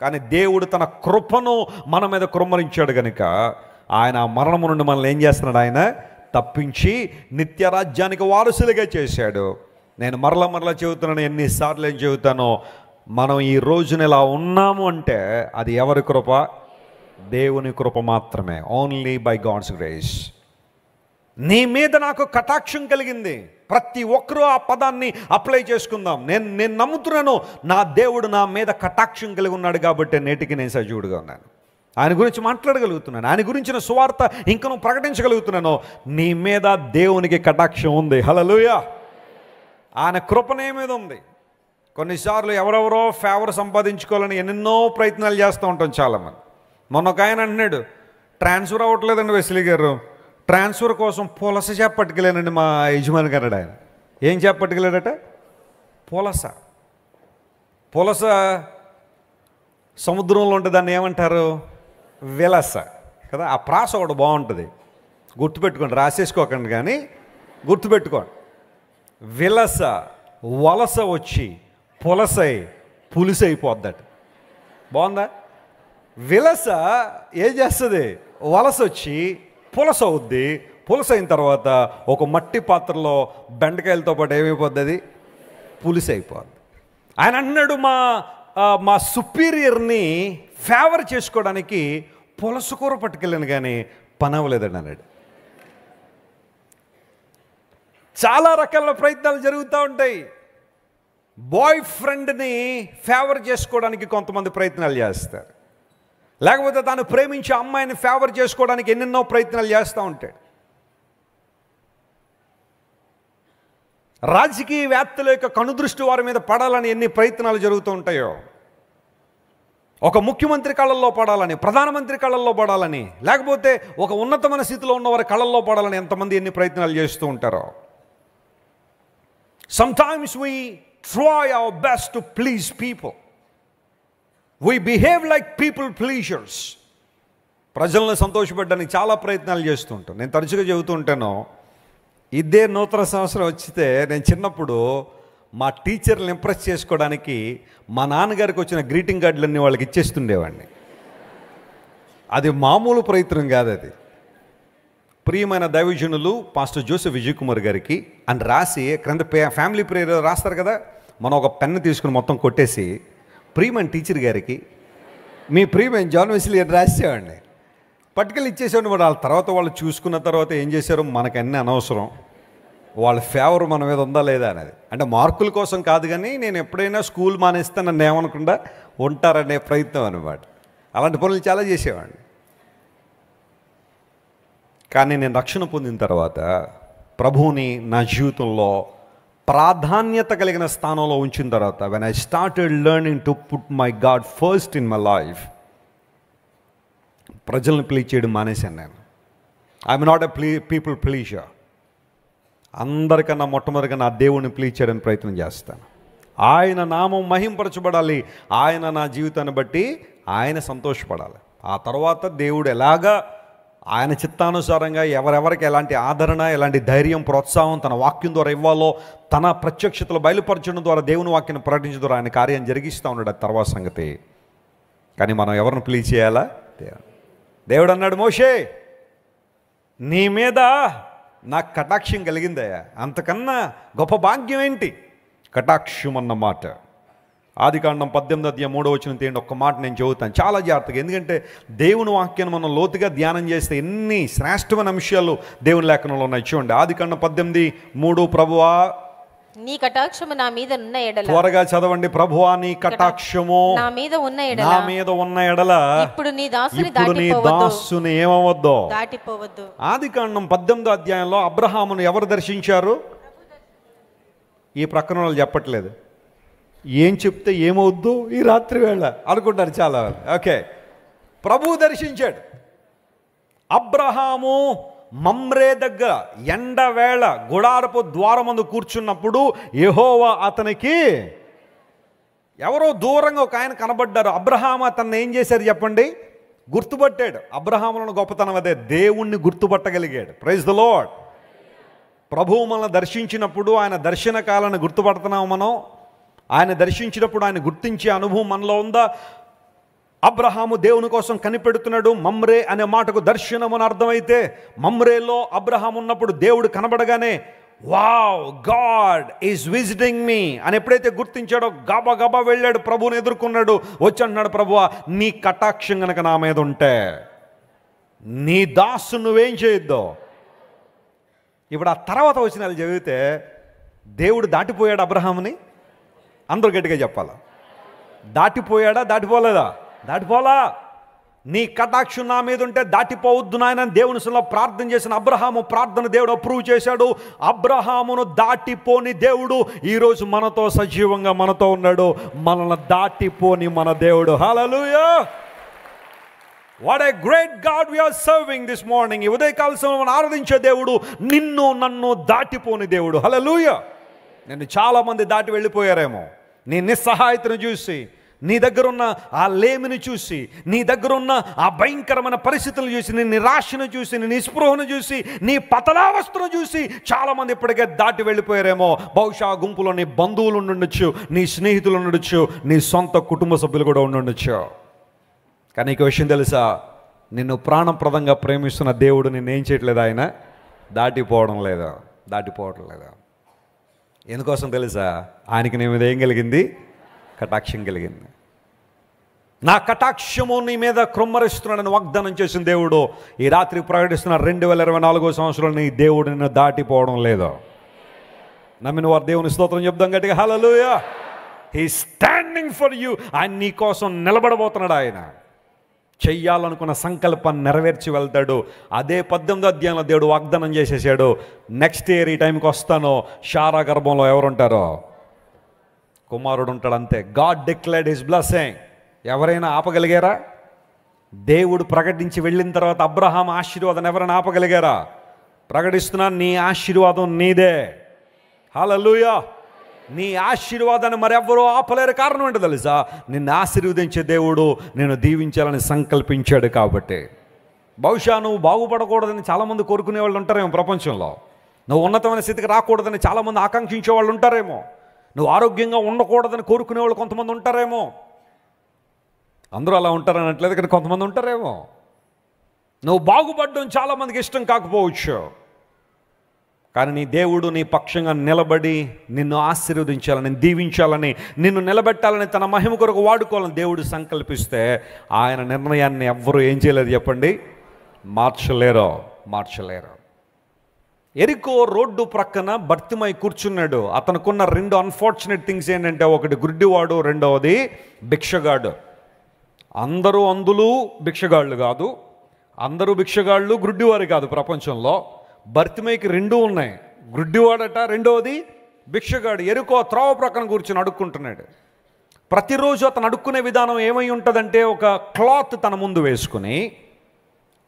కానీ దేవుడు తన కృపను మన మీద కృమ్మరించాడు కనుక ఆయన మరణము నుండి మనల్ని ఏం చేస్తున్నాడు? ఆయన తప్పించి నిత్య రాజ్యానికి వారసులుగా చేశాడు. నేను మరలా చెబుతున్నాను, ఎన్నిసార్లు ఏం చెబుతానో, మనం ఈ రోజున ఇలా ఉన్నాము అంటే అది ఎవరి కృప? దేవుని కృప మాత్రమే. Only by God's grace. నీ మీద నాకు కటాక్షం కలిగింది. ప్రతి ఒక్కరూ ఆ పదాన్ని అప్లై చేసుకుందాం. నేను నమ్ముతున్నాను, నా దేవుడు నా మీద కటాక్షం కలిగి ఉన్నాడు కాబట్టి నేటికి నేను సజీవుడిగా ఉన్నాను. ఆయన గురించి మాట్లాడగలుగుతున్నాను, ఆయన గురించిన సువార్త ఇంకను ప్రకటించగలుగుతున్నాను. నీ మీద దేవునికి కటాక్షం ఉంది. హల్లెలూయా. ఆయన కృప నీ మీద ఉంది. కొన్నిసార్లు ఎవరెవరో ఫేవర్ సంపాదించుకోవాలని ఎన్నెన్నో ప్రయత్నాలు చేస్తూ ఉంటాం చాలామంది. మొన్న ఒక ఆయన అంటున్నాడు, ట్రాన్స్ఫర్ అవ్వట్లేదండి వెస్లీ గారు, ట్రాన్స్ఫర్ కోసం పులస చేప పట్టుకెళ్ళానండి మా యజమాని గారు. ఆయన ఏం చేప పట్టుకెళ్ళాడట? పులస సముద్రంలో ఉంటే దాన్ని ఏమంటారు? విలస కదా. ఆ ప్రాస ఒకటి బాగుంటుంది, గుర్తుపెట్టుకోండి, రాసేసుకోకండి కానీ గుర్తుపెట్టుకోండి. విలస వలస వచ్చి పులసై పులిసైపోద్దట. బాగుందా? విలస ఏం చేస్తుంది? వలస వచ్చి పులస అవుద్ది. పులస అయిన తర్వాత ఒక మట్టి పాత్రలో బెండకాయలతో పాటు ఏమైపోద్ది? అది పులిసి అయిపోద్ది. ఆయన అంటున్నాడు, మా సుపీరియర్ని ఫేవర్ చేసుకోవడానికి పులస కూర పట్టుకెళ్ళాను కానీ పని అవ్వలేదండి అన్నాడు. చాలా రకాల ప్రయత్నాలు జరుగుతూ ఉంటాయి. బాయ్ ఫ్రెండ్ని ఫేవర్ చేసుకోవడానికి కొంతమంది ప్రయత్నాలు చేస్తారు, లేకపోతే తాను ప్రేమించే అమ్మాయిని ఫేవర్ చేసుకోవడానికి ఎన్నెన్నో ప్రయత్నాలు చేస్తూ ఉంటాడు. రాజకీయవేత్తల యొక్క కనుదృష్టి వారి మీద పడాలని ఎన్ని ప్రయత్నాలు జరుగుతూ ఉంటాయో, ఒక ముఖ్యమంత్రి కళ్ళల్లో పడాలని, ప్రధానమంత్రి కళ్ళల్లో పడాలని, లేకపోతే ఒక ఉన్నతమైన స్థితిలో ఉన్నవారి కళ్ళల్లో పడాలని ఎంతమంది ఎన్ని ప్రయత్నాలు చేస్తూ ఉంటారో. Sometimes we try our best to please people. We behave like people pleasers. ప్రజలను సంతోషపెట్టడానికి చాలా ప్రయత్నాలు చేస్తూ ఉంటాం. నేను తరచుగా చెబుతూ ఉంటాను, ఇదే నూతన సంవత్సరం వచ్చితే నేను చిన్నప్పుడు మా టీచర్లను ఇంప్రెస్ చేసుకోవడానికి మా నాన్నగారికి వచ్చిన గ్రీటింగ్ కార్డులన్నీ వాళ్ళకి ఇచ్చేస్తుండేవాడిని. అది మామూలు ప్రయత్నం కాదు. అది ప్రియమైన దైవజనులు పాస్టర్ జోసెఫ్ విజయ్ కుమార్ గారికి అని రాసి క్రింద ఫ్యామిలీ ప్రేయర్ రాస్తారు కదా, మనం ఒక పెన్ను తీసుకుని మొత్తం కొట్టేసి ప్రియమైన టీచర్ గారికి మీ ప్రియమైన జాన్ వెస్లీ అని రాసేవాడిని. పట్టుకెళ్ళి ఇచ్చేసేవాడిని. వాళ్ళ తర్వాత వాళ్ళు చూసుకున్న తర్వాత ఏం చేశారో మనకన్నీ అనవసరం, వాళ్ళ ఫేవర్ మన మీద ఉందా లేదా అనేది. అంటే మార్కుల కోసం కాదు, కానీ నేను ఎప్పుడైనా స్కూల్ మానేస్తే నన్ను ఏమనకుండా ఉంటారనే ప్రయత్నం అనమాట. అలాంటి పనులు చాలా చేసేవాడిని. కానీ నేను రక్షణ పొందిన తర్వాత ప్రభువుని నా జీవితంలో ప్రాధాన్యత కలిగిన స్థానంలో ఉంచిన తర్వాత, when I started learning to put my God first in my life, ప్రజలను ప్లీజ్ చేయడం మానేశాను నేను. I'm not a people pleaser. అందరికన్నా మొట్టమొదటిగా నా దేవుడిని ప్లీజ్ చేయడానికి ప్రయత్నం చేస్తాను. ఆయన నామం మహింపరచబడాలి, ఆయన నా జీవితాన్ని బట్టి ఆయన సంతోషపడాలి. ఆ తర్వాత దేవుడు ఎలాగా ఆయన చిత్తానుసారంగా ఎవరెవరికి ఎలాంటి ఆదరణ, ఎలాంటి ధైర్యం, ప్రోత్సాహం తన వాక్యం ద్వారా ఇవ్వాలో, తన ప్రత్యక్షతలు బయలుపరచడం ద్వారా, దేవుని వాక్యాన్ని ప్రకటించడం ద్వారా ఆయన కార్యం జరిగిస్తూ ఉన్నాడు. అది తర్వాత సంగతి. కానీ మనం ఎవరిని ప్లీజ్ చేయాలా? దేవుడు అన్నాడు, మోషే నీ మీద నాకు కటాక్షం కలిగిందయ్యా, అంతకన్నా గొప్ప భాగ్యం ఏంటి? కటాక్షం అన్నమాట. ఆదికాండం 18:3 తీయండి. ఒక్క మాట నేను చెబుతాను చాలా జాగ్రత్తగా, ఎందుకంటే దేవుని వాక్యాన్ని మనం లోతుగా ధ్యానం చేస్తే ఎన్ని శ్రేష్టమైన అంశాలు దేవుని లేఖనంలో ఉన్నాయి. చూడండి, ఆదికాండం 18:3. ప్రభువా నీ కటాక్షము నా మీద ఉన్న ఎడల, త్వరగా చదవండి, ప్రభువా నీ కటాక్షము నా మీద ఉన్న ఎడల ఇప్పుడు నీ దాసుని ఏమవద్దు, దాటిపోవద్దు. ఆదికాండం 18వ అధ్యాయంలో అబ్రహామును ఎవరు దర్శించారు? ఈ ప్రక్కన వాళ్ళు చెప్పట్లేదు. ఏం చెప్తే ఏమవుద్దు ఈ రాత్రి వేళ అనుకుంటారు చాలా. ఓకే, ప్రభువు దర్శించాడు. అబ్రహాము మమ్రే దగ్గర ఎండవేళ గుడారపు ద్వారమందు కూర్చున్నప్పుడు యెహోవా అతనికి, ఎవరో దూరంగా ఒక ఆయన కనబడ్డారు. అబ్రహాము అతన్ని ఏం చేశారు చెప్పండి? గుర్తుపట్టాడు. అబ్రహాములను గొప్పతనం అదే, దేవుణ్ణి గుర్తుపట్టగలిగాడు. Praise the lord. ప్రభువు మనల్ని దర్శించినప్పుడు ఆయన దర్శన కాలాన్ని గుర్తుపడుతున్నాము మనం. ఆయన దర్శించినప్పుడు ఆయన గుర్తించే అనుభవం మనలో ఉందా? అబ్రహాము దేవుని కోసం కనిపెడుతున్నాడు. మమ్రే అనే మాటకు దర్శనం అని అర్థమైతే, మమ్రేలో అబ్రహాం ఉన్నప్పుడు దేవుడు కనబడగానే వావ్ గాడ్ ఈజ్ విజిటింగ్ మీ అని ఎప్పుడైతే గుర్తించాడో గబా గబా వెళ్ళాడు, ప్రభువుని ఎదుర్కొన్నాడు. వచ్చి అంటున్నాడు, ప్రభువా నీ కటాక్షం గనక నా మీద ఉంటే నీ దాసు నువ్వేం చేయొద్దు. ఇప్పుడు ఆ తర్వాత వచ్చిన వాళ్ళు చదివితే దేవుడు దాటిపోయాడు అబ్రహాముని? అందరూ గట్టిగా చెప్పాలా. దాటిపోయాడా? దాటిపోలేదా? దాటిపోలా. నీ కటాక్షం నా మీద ఉంటే దాటిపోవద్దు నాయన దేవుని సన్నిధిలో ప్రార్థన చేసిన అబ్రహాము ప్రార్థన దేవుడు అప్రూవ్ చేశాడు. అబ్రహామును దాటిపోని దేవుడు ఈరోజు మనతో సజీవంగా మనతో ఉన్నాడు. మనల్ని దాటిపోని మన దేవుడు. Hallelujah. What a great God we are serving this morning. ఈ ఉదయకాల సమయంలో మనం ఆరాధించే దేవుడు నిన్ను నన్ను దాటిపోని దేవుడు. హల్లెలూయా. నేను చాలామంది దాటి వెళ్ళిపోయారేమో నీ నిస్సహాయతను చూసి, నీ దగ్గరున్న ఆ లేమిని చూసి, నీ దగ్గరున్న ఆ భయంకరమైన పరిస్థితులను చూసి, నీ నిరాశను చూసి, నీ నిస్పృహను చూసి, నీ పతనావస్థను చూసి చాలామంది ఇప్పటికే దాటి వెళ్ళిపోయారేమో. బహుశా గుంపులో నీ బంధువులు ఉండుండొచ్చు, నీ స్నేహితులు ఉండొచ్చు, నీ సొంత కుటుంబ సభ్యులు కూడా ఉండుండొచ్చు. కానీ నీకు విషయం తెలుసా, నిన్ను ప్రాణప్రదంగా ప్రేమిస్తున్న దేవుడు నిన్నేం చేయట్లేదు, ఆయన దాటిపోవడం లేదా, దాటిపోవడం లేదా. ఎందుకోసం తెలుసా? ఆయనకి నీ మీద ఏం కలిగింది? కటాక్షం కలిగింది. నా కటాక్షము నీ మీద కృమ్మరిస్తున్నాడని వాగ్దానం చేసిన దేవుడు ఈ రాత్రి ప్రకటిస్తున్న 2024 సంవత్సరంలో నీ దేవుడు నిన్ను దాటిపోవడం లేదు. నమ్మిన వారు దేవుని స్తోత్రం చెప్దాం గట్టిగా. Hallelujah. He standing for you. ఆయన నీ కోసం నిలబడబోతున్నాడు. ఆయన చెయ్యాలనుకున్న సంకల్పాన్ని నెరవేర్చి వెళ్తాడు. అదే 18వ అధ్యాయంలో దేవుడు వాగ్దానం చేసేసాడు. నెక్స్ట్ ఇయర్ ఈ టైంకి వస్తాను, శారా గర్భంలో ఎవరుంటారో కుమారుడు ఉంటాడు. అంతే. God declared his blessing. ఎవరైనా ఆపగలిగారా? దేవుడు ప్రకటించి వెళ్ళిన తర్వాత అబ్రహాం ఆశీర్వాదం ఎవరైనా ఆపగలిగారా? ప్రకటిస్తున్నా, నీ ఆశీర్వాదం నీదే. హల్లెలూయా. నీ ఆశీర్వాదాన్ని మరెవ్వరూ ఆపలేరు. కారణం ఏంటో తెలుసా? నిన్ను ఆశీర్వదించే దేవుడు నేను దీవించాలని సంకల్పించాడు కాబట్టి. బహుశా నువ్వు బాగుపడకూడదని చాలామంది కోరుకునే వాళ్ళు ఉంటారేమో ప్రపంచంలో. నువ్వు ఉన్నతమైన స్థితికి రాకూడదని చాలామంది ఆకాంక్షించే వాళ్ళు ఉంటారేమో. నువ్వు ఆరోగ్యంగా ఉండకూడదని కోరుకునే వాళ్ళు కొంతమంది ఉంటారేమో. అందరూ అలా ఉంటారని అనట్లేదు, కానీ కొంతమంది ఉంటారేమో. నువ్వు బాగుపడడం చాలామందికి ఇష్టం కాకపోవచ్చు, కానీ నీ దేవుడు నీ పక్షంగా నిలబడి నిన్ను ఆశీర్వదించాలని, దీవించాలని, నిన్ను నిలబెట్టాలని, తన మహిమ కొరకు వాడుకోవాలని దేవుడు సంకల్పిస్తే ఆయన నిర్ణయాన్ని ఎవ్వరూ ఏం చేయలేదు చెప్పండి? మార్చలేరు. ఎరికో రోడ్డు ప్రక్కన బర్తిమై కూర్చున్నాడు. అతనుకున్న 2 అన్ఫార్చునేట్ థింగ్స్ ఏంటంటే, ఒకటి గుడ్డివాడు, రెండవది భిక్షగాడు. అందరూ అందులు భిక్షగాళ్ళు కాదు, అందరూ భిక్షగాళ్ళు గుడ్డివారు కాదు ప్రపంచంలో. బర్తిమైకి 2 ఉన్నాయి. గుడ్డివాడట, రెండవది భిక్షగాడు. ఎరుకో త్రోవ ప్రక్కన కూర్చొని అడుక్కుంటున్నాడు. ప్రతిరోజు అతను అడుక్కునే విధానం ఏమై ఉంటుందంటే, ఒక క్లాత్ తన ముందు వేసుకుని,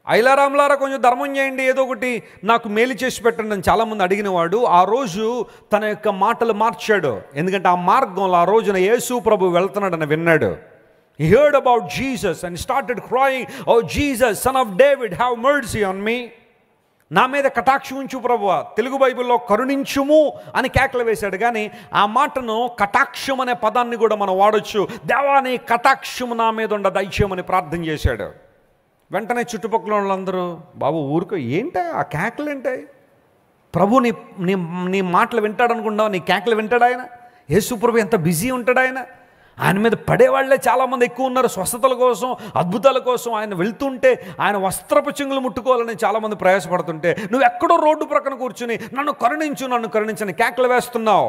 ఐలారాంలారా కొంచెం ధర్మం చేయండి, ఏదో ఒకటి నాకు మేలు చేసి పెట్టండి అని చాలామంది అడిగినవాడు ఆ రోజు తన యొక్క మాటలు మార్చాడు. ఎందుకంటే ఆ మార్గంలో ఆ రోజున యేసు ప్రభు వెళ్తున్నాడని విన్నాడు. He heard about Jesus and started crying, "Oh Jesus, son of David, have mercy on me." నా మీద కటాక్షం ఉంచు ప్రభువా. తెలుగు బైబిల్లో కరుణించుము అని కేకలు వేశాడు. కానీ ఆ మాటను కటాక్షం అనే పదాన్ని కూడా మనం వాడొచ్చు. దేవా నీ కటాక్షము నా మీద ఉండ దయచేయమని ప్రార్థన చేశాడు. వెంటనే చుట్టుపక్కల వాళ్ళందరూ, బాబు ఊరుకో, ఏంటి ఆ కేకలు ఏంటాయి? ప్రభు నీ నీ నీ మాటలు వింటాడు అనుకుంటావు, నీ కేకలు వింటాడు ఆయన? యేసు ప్రభు ఎంత బిజీ ఉంటాడు ఆయన. ఆయన మీద పడేవాళ్లే చాలామంది ఎక్కువ ఉన్నారు. స్వస్థతల కోసం, అద్భుతాల కోసం ఆయన వెళ్తుంటే, ఆయన వస్త్రపు చెంగులు ముట్టుకోవాలని చాలామంది ప్రయాసపడుతుంటే, నువ్వు ఎక్కడో రోడ్డు ప్రక్కన కూర్చుని నన్ను కరుణించని కేకలు వేస్తున్నావు.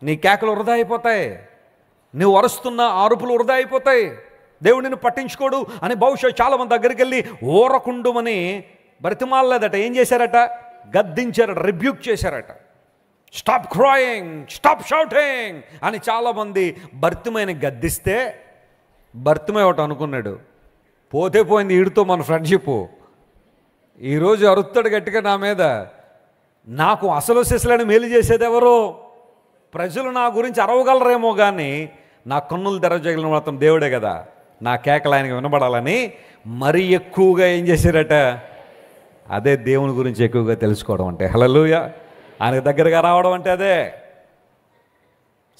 నీ కేకలు వృధా అయిపోతాయి. నువ్వు అరుస్తున్న అరుపులు వృధా అయిపోతాయి. దేవుడు నిన్ను పట్టించుకోడు అని బహుశా చాలామంది దగ్గరికి వెళ్ళి ఓరకుండుమని బ్రతిమాలలేదట. ఏం చేశారట? గద్దించారట, రిబ్యూక్ చేశారట. స్టాప్ క్రాయింగ్, స్టాప్ షౌటింగ్ అని చాలామంది భర్తిమైని గద్దిస్తే, భర్తిమై ఒకటి అనుకున్నాడు, పోతే పోయింది వీడితో మన ఫ్రెండ్షిప్. ఈరోజు అరుస్తాడు గట్టిగా నా మీద. నాకు అసలు సిసలని మేలు చేసేది ఎవరు? ప్రజలు నా గురించి అరవగలరేమో, కానీ నా కన్నులు తెరవజగలిగిన మాత్రం దేవుడే కదా. నా కేకలు ఆయనకు వినబడాలని మరీ ఎక్కువగా ఏం చేశారట? అదే దేవుని గురించి ఎక్కువగా తెలుసుకోవడం అంటే. హల్లెలూయా. ఆయనకు దగ్గరగా రావడం అంటే అదే.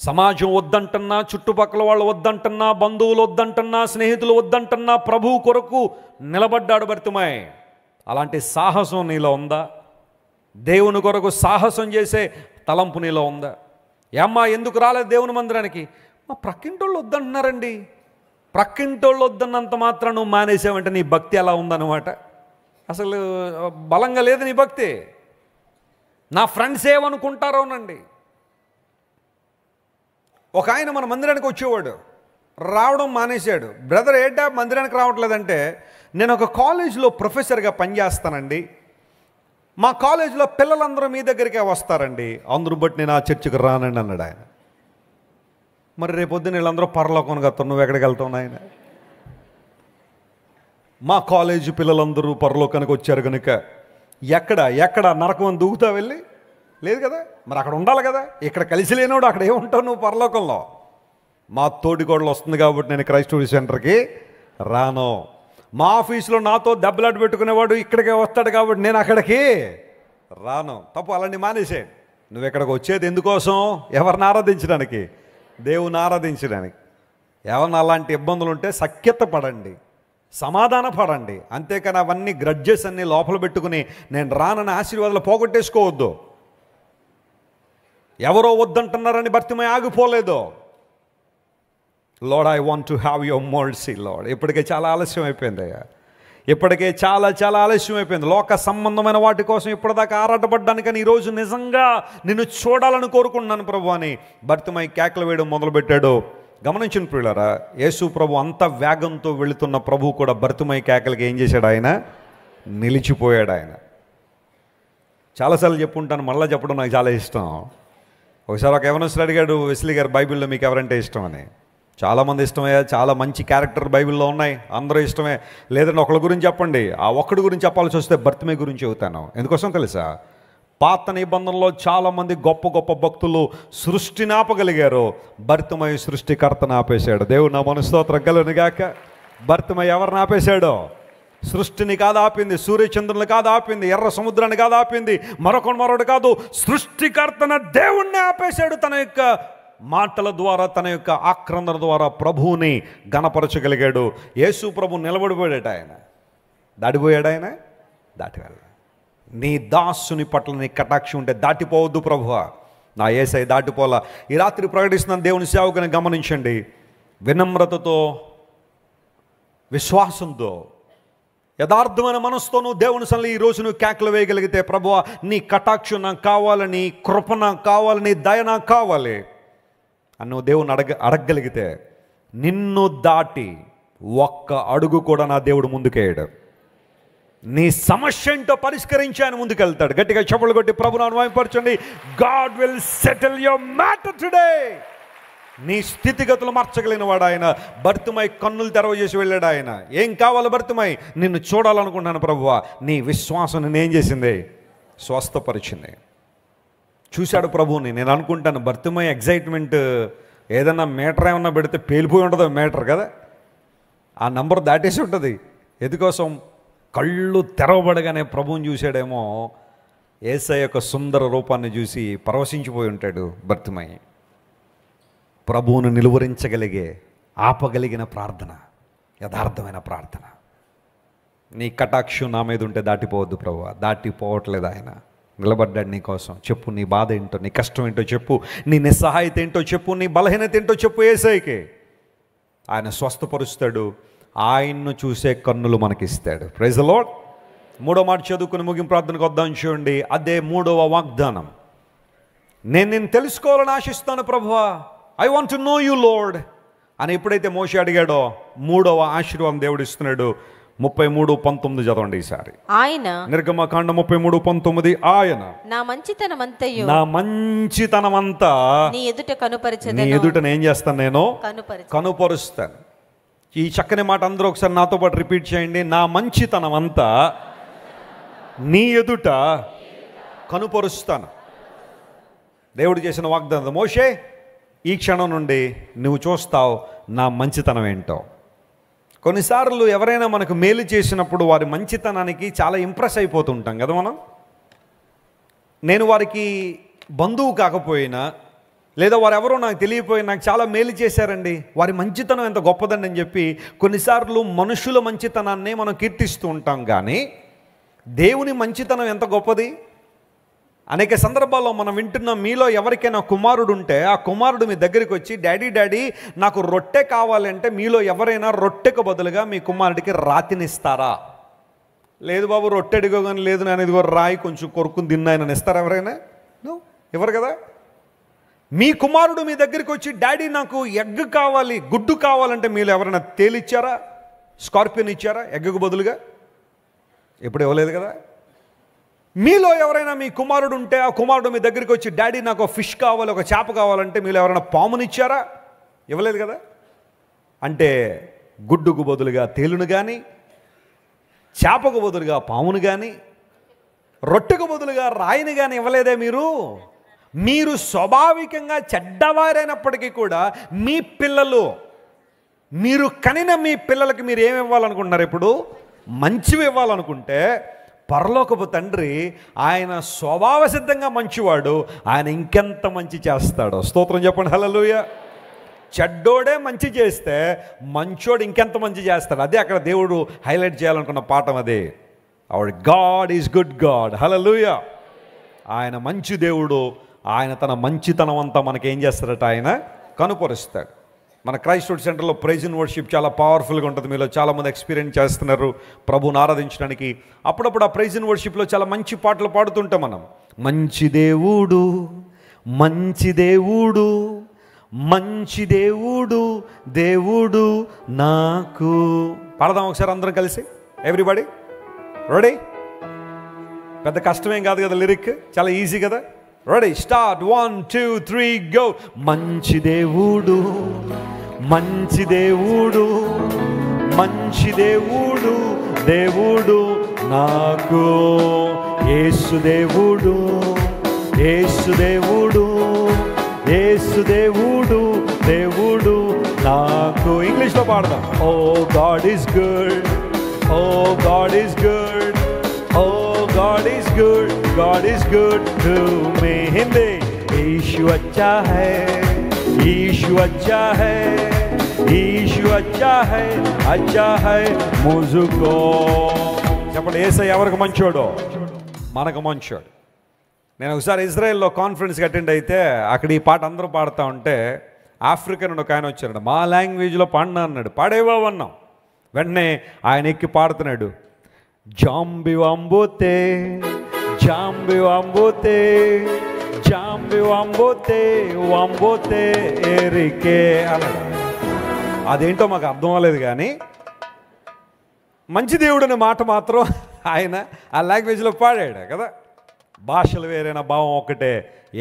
సమాజం వద్దంటున్నా, చుట్టుపక్కల వాళ్ళు వద్దంటున్నా, బంధువులు వద్దంటున్నా, స్నేహితులు వద్దంటున్నా, ప్రభువు కొరకు నిలబడ్డాడు బర్తిమై. అలాంటి సాహసం నీలో ఉందా? దేవుని కొరకు సాహసం చేసే తలంపు నీలో ఉందా? ఏమ్మా ఎందుకు రాలేదు దేవుని మందిరానికి? మా ప్రక్కింటోళ్ళు వద్దంటున్నారండి. ప్రక్కింటోళ్ళు వద్దన్నంత మాత్రం నువ్వు మానేసావంటే నీ భక్తి ఎలా ఉందన్నమాట. అసలు బలంగా లేదు నీ భక్తి. నా ఫ్రెండ్స్ ఏమనుకుంటారోనండి, ఒక ఆయన మన మందిరానికి వచ్చేవాడు, రావడం మానేశాడు. బ్రదర్ ఏంటా మందిరానికి రావట్లేదంటే, నేను ఒక కాలేజీలో ప్రొఫెసర్గా పనిచేస్తానండి, మా కాలేజీలో పిల్లలందరూ మీ దగ్గరికే వస్తారండి, అందరూ బట్టి నేను ఆ చర్చికి రానండి అన్నాడు ఆయన. మరి రేపొద్దున వీళ్ళందరూ పరలోకానికి వస్తారు, నువ్వు ఎక్కడికి వెళ్తావు ఆయన? మా కాలేజీ పిల్లలందరూ పరలోకానికి వచ్చారు కనుక ఎక్కడ నరకం అని దూకుతా వెళ్ళి? లేదు కదా, మరి అక్కడ ఉండాలి కదా. ఇక్కడ కలిసి లేనివాడు అక్కడ ఏముంటావు నువ్వు పరలోకంలో? మా తోటికోడలు వస్తుంది కాబట్టి నేను క్రైస్తవ సెంటర్కి రాను. మా ఆఫీసులో నాతో దెబ్బలాట పెట్టుకునేవాడు ఇక్కడికే వస్తాడు కాబట్టి నేను అక్కడికి రాను. తప్పు, అలాంటి మానేసే. నువ్వు ఇక్కడికి వచ్చేది ఎందుకోసం? ఎవరిని ఆరాధించడానికి? దేవుని ఆరాధించడానికి. ఎవరిని అలాంటి ఇబ్బందులు ఉంటే సఖ్యత పడండి, సమాధాన పడండి. అంతేకాని అవన్నీ గ్రడ్జెస్ అన్నీ లోపల పెట్టుకుని నేను రానని ఆశీర్వాదాలు పోగొట్టేసుకోవద్దు. ఎవరో వద్దంటున్నారని భర్తమై ఆగిపోలేదు. Lord, I want to have your mercy lord. ఇప్పటికే చాలా ఆలస్యం అయిపోయింది అయ్యా, ఇప్పటికే చాలా ఆలస్యం అయిపోయింది. లోక సంబంధమైన వాటి కోసం ఇప్పటిదాకా ఆరాటపడ్డానికని ఈరోజు నిజంగా నిన్ను చూడాలని కోరుకుంటున్నాను ప్రభు అని భర్తమై కేకలు వేయడం మొదలుపెట్టాడు. గమనించిన ప్రియులారా, యేసు ప్రభు అంత వేగంతో వెళుతున్న ప్రభు కూడా భర్తమై కేకలకి ఏం చేశాడు? ఆయన నిలిచిపోయాడు. ఆయన చాలాసార్లు చెప్పుంటాను, మళ్ళీ చెప్పడం నాకు చాలా ఇష్టం. ఒకసారి ఒక యవనస్తుడు అడిగాడు, వెస్లీ గారు బైబిల్లో మీకు ఎవరంటే ఇష్టం అని. చాలామంది ఇష్టమే, చాలా మంచి క్యారెక్టర్ బైబిల్లో ఉన్నాయి, అందరూ ఇష్టమే. లేదంటే ఒకళ్ళ గురించి చెప్పండి. ఆ ఒక్కడి గురించి చెప్పాల్సి వస్తే భర్తమై గురించి చెబుతాను. ఎందుకోసం తెలుసా? పాత నిబంధనలో చాలామంది గొప్ప గొప్ప భక్తులు సృష్టిని ఆపగలిగారు, భర్తమై సృష్టికర్తను ఆపేశాడు. దేవుడు నా మనస్తోత్రం కలుగునుగాక. భర్తమై ఎవరిని ఆపేశాడో? సృష్టిని కాదు ఆపింది, సూర్యచంద్రుని కాదు ఆపింది, ఎర్ర సముద్రాన్ని కాదు ఆపింది, మరొకడు కాదు, సృష్టికర్తన దేవుణ్ణి ఆపేశాడు. తన యొక్క మాటల ద్వారా, తన యొక్క ఆక్రందన ద్వారా ప్రభువుని గణపరచగలిగాడు. యేసు ప్రభు నిలబడిపోయాడు. ఆయన దాటిపోయాడు. ఆయన దాటి వెళ్ళ. నీ దాసుని పట్ల నీ కటాక్షం ఉంటే దాటిపోవద్దు ప్రభువా. నా యేసయ్య దాటిపోలా. ఈ రాత్రి ప్రకటిస్తున్నాను దేవుని సేవకుని గమనించండి. వినమ్రతతో, విశ్వాసంతో, యథార్థమైన మనసుతో నువ్వు దేవుని సన్నిధిలో ఈరోజు నువ్వు కేకలు వేయగలిగితే, ప్రభువా నీ కటాక్షం నాకు కావాలి, నీ కృప నాకు కావాలి, నీ దయ నాకు కావాలి అని నువ్వు దేవుని అడగగలిగితే, నిన్ను దాటి ఒక్క అడుగు కూడా నా దేవుడు ముందుకేయడు. నీ సమస్య ఏంటో పరిష్కరించి ఆయన ముందుకెళ్తాడు. గట్టిగా చప్పట్లు కొట్టి ప్రభువును అనుభవించండి. God will settle your matter today. నీ స్థితిగతులు మార్చగలిగిన వాడు ఆయన. భర్తమై కన్నులు తెరవజేసి వెళ్ళాడు ఆయన. ఏం కావాలి భర్తమై? నిన్ను చూడాలనుకుంటున్నాను ప్రభువా. నీ విశ్వాసం నేనేం చేసింది? స్వస్థపరిచింది. చూశాడు ప్రభువుని. నేను అనుకుంటాను భర్తమై ఎగ్జైట్మెంట్ ఏదన్నా మీటర్ ఏమన్నా పెడితే పేలిపోయి ఉంటుందో మీటర్ కదా, ఆ నంబర్ దాటేసి ఉంటుంది. ఎందుకోసం? కళ్ళు తెరవబడగానే ప్రభువుని చూశాడేమో. యేసయ్య యొక్క సుందర రూపాన్ని చూసి పరవశించిపోయి ఉంటాడు భర్తమై. ప్రభువును నిలువరించగలిగే, ఆపగలిగిన ప్రార్థన, యథార్థమైన ప్రార్థన. నీ కటాక్షం నా మీద ఉంటే దాటిపోవద్దు ప్రభువా. దాటిపోవట్లేదు ఆయన. నిలబడ్డాడు నీ కోసం. చెప్పు నీ బాధ ఏంటో, నీ కష్టం ఏంటో చెప్పు, నీ నిస్సహాయత ఏంటో చెప్పు, నీ బలహీనత ఏంటో చెప్పు. యేసయ్యకి ఆయన స్వస్థపరుస్తాడు. ఆయన్ను చూసే కన్నులు మనకిస్తాడు. Praise the lord. మూడో మాట చదువుకుని ముగింపు ప్రార్థనకు వద్దాం. చూడండి, అదే మూడవ వాగ్దానం. నేను నిన్ను తెలుసుకోవాలని ఆశిస్తాను ప్రభువా. I want to know you lord అని ఎప్పుడైతే మోషే అడిగాడో, మూడవ ఆశీర్వాదం దేవుడు ఇస్తున్నాడు. 33:19 చదవండి ఈసారి. ఆయన, నిర్గమకాండం 33:19, ఆయన నా మంచితనమంతయు, నా మంచితనమంతా నీ ఎదుట కనుపరచెదను. నీ ఎదుట నేను చేస్తాను, నేను కనుపరుస్తాను. ఈ చక్కని మాట అందరూ ఒకసారి నాతో పాటు రిపీట్ చేయండి. నా మంచితనమంతా నీ ఎదుట కనుపరుస్తాను. దేవుడు చేసిన వాగ్దానం. మోషే, ఈ క్షణం నుండి నువ్వు చూస్తావు నా మంచితనం ఏంటో. కొన్నిసార్లు ఎవరైనా మనకు మేలు చేసినప్పుడు వారి మంచితనానికి చాలా ఇంప్రెస్ అయిపోతుంటాం కదా మనం. నేను వారికి బంధువు కాకపోయినా, లేదా వారు ఎవరో నాకు తెలియపోయి నాకు చాలా మేలు చేశారండి, వారి మంచితనం ఎంత గొప్పదండి అని చెప్పి కొన్నిసార్లు మనుషుల మంచితనాన్ని మనం కీర్తిస్తూ ఉంటాం. కానీ దేవుని మంచితనం ఎంత గొప్పది. అనేక సందర్భాల్లో మనం వింటున్నాం, మీలో ఎవరికైనా కుమారుడు ఉంటే ఆ కుమారుడు మీ దగ్గరికి వచ్చి, డాడీ నాకు రొట్టె కావాలంటే మీలో ఎవరైనా రొట్టెకు బదులుగా మీ కుమారుడికి రాతినిస్తారా? లేదు బాబు, రొట్టె అడిగోగాని లేదు, నేను ఇదిగో రాయి కొంచెం కొరుకుని తిన్నాయని ఇస్తారా ఎవరైనా? ఎవరు కదా. మీ కుమారుడు మీ దగ్గరికి వచ్చి డాడీ నాకు ఎగ్ కావాలి, గుడ్డు కావాలంటే మీరు ఎవరైనా తేలిచ్చారా? స్కార్పియన్ ఇచ్చారా ఎగ్గుకు బదులుగా? ఎప్పుడు ఇవ్వలేదు కదా. మీలో ఎవరైనా మీ కుమారుడు ఉంటే ఆ కుమారుడు మీ దగ్గరికి వచ్చి డాడీ నాకు ఒక ఫిష్ కావాలి, ఒక చేప కావాలంటే మీరు ఎవరైనా పామునిచ్చారా? ఇవ్వలేదు కదా. అంటే గుడ్డుకు బదులుగా తేలును కానీ, చేపకు బదులుగా పామును కానీ, రొట్టెకు బదులుగా రాయిని కానీ ఇవ్వలేదే మీరు. మీరు స్వాభావికంగా చెడ్డవారైనప్పటికీ కూడా మీ పిల్లలు, మీరు కనిన మీ పిల్లలకి మీరు ఏమి ఇవ్వాలనుకుంటున్నారు? ఇప్పుడు మంచివి ఇవ్వాలనుకుంటే పరలోకపు తండ్రి ఆయన స్వభావ సిద్ధంగా మంచివాడు, ఆయన ఇంకెంత మంచి చేస్తాడో. స్తోత్రం చెప్పండి, హల్లెలూయా. చెడ్డోడే మంచి చేస్తే మంచోడు ఇంకెంత మంచి చేస్తాడు. అదే అక్కడ దేవుడు హైలైట్ చేయాలనుకున్న పాఠం అదే. Our God is good God, hallelujah. ఆయన మంచి దేవుడు. ఆయన తన మంచితనం అంతా మనకేం చేస్తాడట, ఆయన కనుపరుస్తాడు. మన క్రైస్ట్ సెంటర్లో ప్రైజ్ అండ్ వర్షిప్ చాలా పవర్ఫుల్గా ఉంటుంది. మీలో చాలామంది ఎక్స్పీరియన్స్ చేస్తున్నారు ప్రభువుని ఆరాధించడానికి. అప్పుడప్పుడు ఆ ప్రైజ్ అండ్ వర్షిప్లో చాలా మంచి పాటలు పాడుతుంటాం మనం. మంచి దేవుడు, మంచి దేవుడు, మంచి దేవుడు, దేవుడు నాకు. పాడదాం ఒకసారి అందరం కలిసి, ఎవ్రీబడి రెడీ? పెద్ద కష్టమేం కాదు కదా, లిరిక్ చాలా ఈజీ కదా. Ready, start, 1 2 3 go. మంచి దేవుడు, మంచి దేవుడు, మంచి దేవుడు, దేవుడు నాకు. యేసు దేవుడు, యేసు దేవుడు, యేసు దేవుడు, దేవుడు నాకు. ఇంగ్లీష్లో పాడదాం. Oh God is good, oh God is good, oh God is good, God is good to me. Hindi, Yesu అచ్చా హై, యేసు అచ్చా హై, యేసు అచ్చా హై, అచ్చా హై ముజుకో. చెప్పండి, యేసయ్య ఎవరికి మంచోడో? మనకు మంచోడు. నేను ఒకసారి ఇజ్రాయెల్లో కాన్ఫరెన్స్కి అటెండ్ అయితే అక్కడ ఈ పాట అందరూ పాడుతూ ఉంటే ఆఫ్రికన్ ఒక ఆయన వచ్చాడు. మా లాంగ్వేజ్లో పాడినా అన్నాడు. పాడేవా అన్నాం. వెంటనే ఆయన ఎక్కి పాడుతున్నాడు. జాంబి వాంబోతే, జాంబి వాంబోతే, జాంబి వాంబోతే, వాంబోతే ఏరికే అన్నాడు. అదేంటో మాకు అర్థం అవ్వలేదు, కానీ మంచి దేవుడు అనే మాట మాత్రం ఆయన ఆ లాంగ్వేజ్లో పాడాడు కదా. భాషలు వేరైన భావం ఒకటే.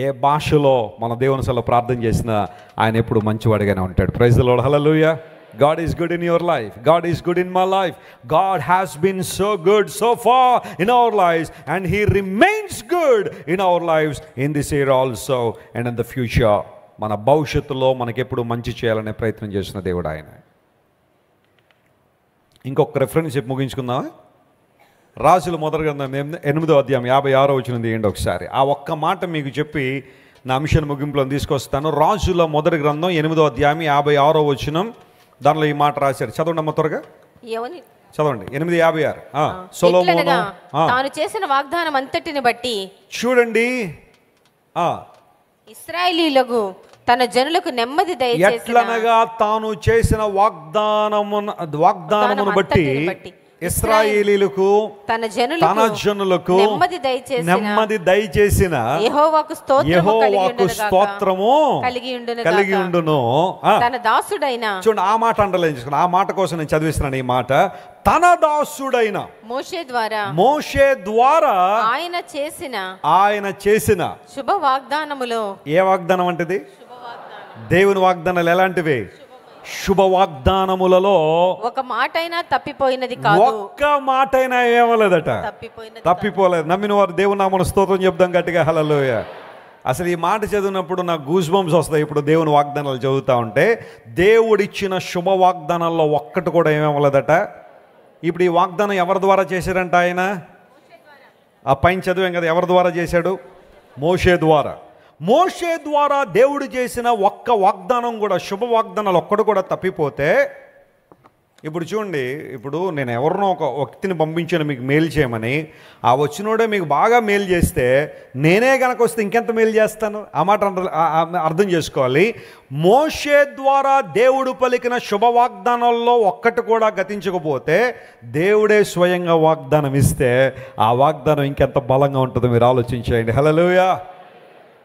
ఏ భాషలో మన దేవుని సల్లో ప్రార్థన చేసినా ఆయన ఎప్పుడు మంచివాడిగానే ఉంటాడు. Praise the Lord, hallelujah. God is good in your life. God is good in my life. God has been so good so far in our lives, and He remains good in our lives in this year also and in the future. మన భవిష్యత్తులో మనకెప్పుడు మంచి చేయాలనే ప్రయత్నం చేసిన దేవుడు ఆయన. ఇంకొక reference చెప్పి ముగించుకుందామా? రాజుల మొదటి గ్రంథం 8వ అధ్యాయం 56వ వచనం తీయండి ఒకసారి. ఆ ఒక్క మాట మీకు చెప్పి నా అంశాన్ని ముగింపులో తీసుకొస్తాను. రాజుల మొదటి గ్రంథం 8వ అధ్యాయం 56వ వచనం, దానిలో ఈ మాట రాశారు. చదవండి అమ్మ త్వరగా, చదవండి. 8:56. సొలొమోను తాను చేసిన వాగ్దానం అంతటిని బట్టి చూడండి, ఇశ్రాయేలీయులకు తన జనులకు నెమ్మది దయచేసిన, ఎట్లనగా తాను చేసిన వాగ్దానమును బట్టి ఇశ్రాయేలీయులకు తన జనులకు నెమ్మది దయచేసిన యెహోవాకు స్తోత్రము కలిగి ఉండును. తన దాసుడైన, చూడండి ఆ మాట అండర్లైన్ చేసుకుని, ఆ మాట కోసం నేను చదివిస్తున్నాను ఈ మాట. తన దాసుడైన మోషే ద్వారా ఆయన చేసిన శుభ వాగ్దానములో. ఏ వాగ్దానం అంటే? దేవుని వాగ్దానాలు ఎలాంటివి? శుభ వాగ్దానములలో ఒక మాటైనా తప్పిపోయినది కాదు. ఒక్క మాటైనా ఏమలేదట, తప్పిపోలేదు. నమ్మిన వారు దేవుని నామమున స్తోత్రం చెప్దాం గట్టిగా, హల్లెలూయా. అసలు ఈ మాట చదివినప్పుడు నాకు గూస్ బంప్స్ వస్తాయి. ఇప్పుడు దేవుని వాగ్దానాలు చదువుతూ ఉంటే దేవుడిచ్చిన శుభ వాగ్దానాల్లో ఒక్కటి కూడా ఏమేమలేదట. ఇప్పుడు ఈ వాగ్దానం ఎవరి ద్వారా చేశారంట? ఆయన ఆ పైన చదివాం కదా, ఎవరి ద్వారా చేశాడు? మోషే ద్వారా. మోషే ద్వారా దేవుడు చేసిన ఒక్క వాగ్దానం కూడా, శుభ వాగ్దానాలు ఒక్కడు కూడా తప్పిపోతే, ఇప్పుడు చూడండి, ఇప్పుడు నేను ఎవరినో ఒక వ్యక్తిని పంపించాను మీకు మేలు చేయమని, ఆ వచ్చినోడే మీకు బాగా మేలు చేస్తే నేనే కనుక వస్తే ఇంకెంత మేలు చేస్తాను? ఆ మాట అర్థం చేసుకోవాలి. మోషే ద్వారా దేవుడు పలికిన శుభ వాగ్దానాల్లో ఒక్కటి కూడా గతించకపోతే దేవుడే స్వయంగా వాగ్దానం ఇస్తే ఆ వాగ్దానం ఇంకెంత బలంగా ఉంటుందో మీరు ఆలోచించేయండి. హల్లెలూయా.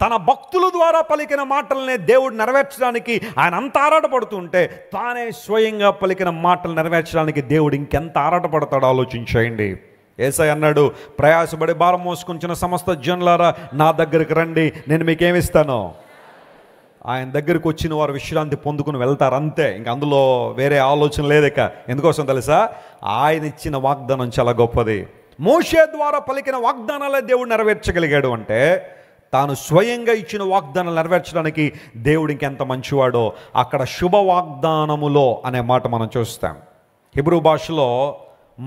తన భక్తుల ద్వారా పలికిన మాటలనే దేవుడు నెరవేర్చడానికి ఆయన అంత ఆరాటపడుతుంటే తానే స్వయంగా పలికిన మాటలు నెరవేర్చడానికి దేవుడు ఇంకెంత ఆరాటపడతాడో ఆలోచించేయండి. యేసయ్య అన్నాడు, ప్రయాసపడి భారం మోసుకొంచిన సమస్త జనులారా నా దగ్గరికి రండి, నేను మీకేమిస్తాను. ఆయన దగ్గరికి వచ్చిన వారు విశ్రాంతి పొందుకుని వెళ్తారు, అంతే. ఇంక అందులో వేరే ఆలోచన లేదక. ఎందుకోసం తెలుసా? ఆయన ఇచ్చిన వాగ్దానం చాలా గొప్పది. మోషే ద్వారా పలికిన వాగ్దానాలే దేవుడు నెరవేర్చగలిగాడు అంటే తాను స్వయంగా ఇచ్చిన వాగ్దానాలు నెరవేర్చడానికి దేవుడు ఇంకెంత మంచివాడో. అక్కడ శుభ వాగ్దానములో అనే మాట మనం చూస్తాం. హిబ్రూ భాషలో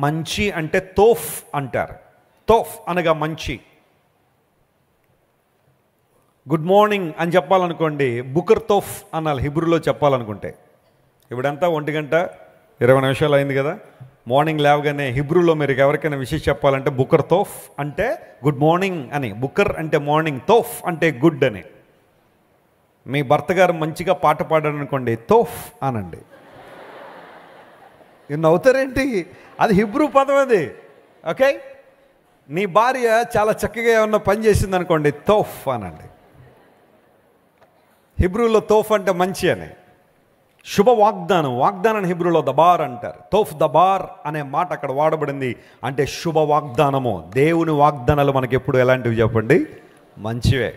మంచి అంటే తోఫ్ అంటారు. తోఫ్ అనగా మంచి. గుడ్ మార్నింగ్ అని చెప్పాలనుకోండి, బుకర్ తోఫ్ అనాలి హిబ్రూలో చెప్పాలనుకుంటే. ఇప్పుడంతా 1:20 అయింది కదా. మార్నింగ్ లేవగానే హిబ్రూలో మీరు ఎవరికైనా విషయం చెప్పాలంటే బుకర్ తోఫ్ అంటే గుడ్ మార్నింగ్ అని. బుకర్ అంటే మార్నింగ్, తోఫ్ అంటే గుడ్ అని. మీ భర్త గారు మంచిగా పాట పాడారు అనుకోండి, తోఫ్ అనండి. నవ్వుతారేంటి? అది హిబ్రూ పదం అది. ఓకే, నీ భార్య చాలా చక్కగా ఏమన్నా పని చేసింది అనుకోండి, తోఫ్ అనండి. హిబ్రూలో తోఫ్ అంటే మంచి అని. శుభ వాగ్దానం, వాగ్దానాన్ని హిబ్రూలో దబార్ అంటారు. తోఫ్ దబార్ అనే మాట అక్కడ వాడబడింది. అంటే శుభ వాగ్దానము. దేవుని వాగ్దానాలు మనకి ఎప్పుడు ఎలాంటివి చెప్పండి? మంచివే.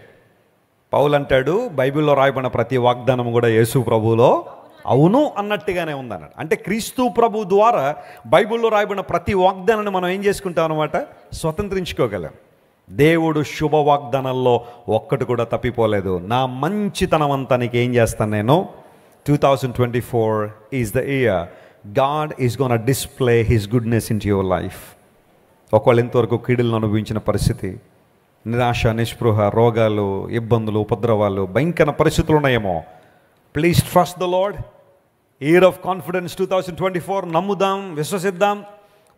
పౌలు అంటాడు, బైబిల్లో రాయబడిన ప్రతి వాగ్దానం కూడా యేసు ప్రభువులో అవును అన్నట్టుగానే ఉందన్నాడు. అంటే క్రీస్తు ప్రభు ద్వారా బైబిల్లో రాయబడిన ప్రతి వాగ్దానాన్ని మనం ఏం చేసుకుంటాం అన్నమాట? స్వతంత్రించుకోగలం. దేవుడు శుభ వాగ్దానాల్లో ఒక్కటి కూడా తప్పిపోలేదు. నా మంచితనం అంతా నీకు ఏం చేస్తాను నేను. 2024 is the year God is going to display His goodness into your life. ఒకవేళ ఇంతవరకు కీడులను అనుభవించిన పరిస్థితి, నిరాశ, నిస్పృహ, రోగాలు, ఇబ్బందులు, ఉపద్రవాలు, భయంకర పరిస్థితులు ఉన్నాయేమో, please trust the lord. Year of confidence 2024. నమ్ముదాం, విశ్వసిద్దాం,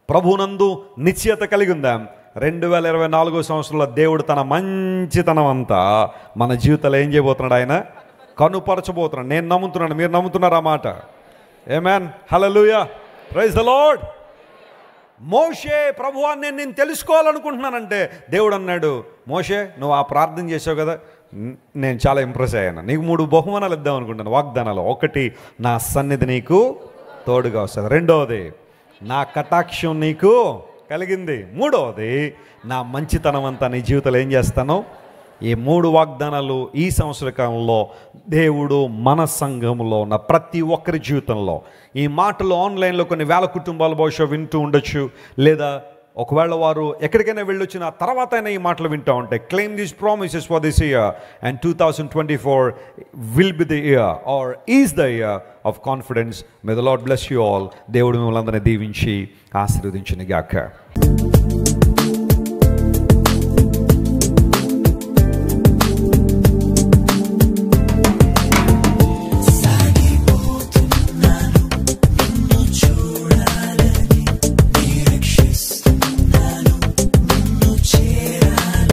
ప్రభునందు నిశ్చయత కలిగి ఉందాం. 2024 సంవత్సరంలో దేవుడు తన మంచితనం అంతా మన జీవితంలో ఏం చేయబోతున్నాడు? ఆయన కనుపరచబోతున్నాడు. నేను నమ్ముతున్నాను, మీరు నమ్ముతున్నారా మాట? ఆమేన్, హల్లెలూయా, ప్రైజ్ ద లార్డ్. మోషే, ప్రభువా నేను తెలుసుకోవాలనుకుంటున్నానంటే దేవుడు అన్నాడు, మోషే నువ్వు ఆ ప్రార్థన చేసావు కదా, నేను చాలా ఇంప్రెస్ అయ్యాను. నీకు 3 బహుమానాలు ఇద్దాం అనుకుంటాను వాగ్దానాలు. 1, నా సన్నిధి నీకు తోడుగా వస్తుంది. 2వది, నా కటాక్షం నీకు కలిగింది. 3వది, నా మంచితనం అంతా నీ జీవితంలో ఏం చేస్తాను. ఈ 3 వాగ్దానాలు ఈ సంవత్సర కాలంలో దేవుడు మన సంఘంలో ఉన్న ప్రతి ఒక్కరి జీవితంలో, ఈ మాటలు ఆన్లైన్లో కొన్ని వేల కుటుంబాలు బహుశా వింటూ ఉండొచ్చు, లేదా ఒకవేళ వారు ఎక్కడికైనా వెళ్ళొచ్చిన తర్వాత అయినా ఈ మాటలు వింటూ ఉంటాయి. Claim these promises for this year and 2024 will be the year are is the year of confidence. May the lord bless you all. దేవుడు మిమ్మల్ని అందరినీ దీవించి ఆశీర్వదించును గాక.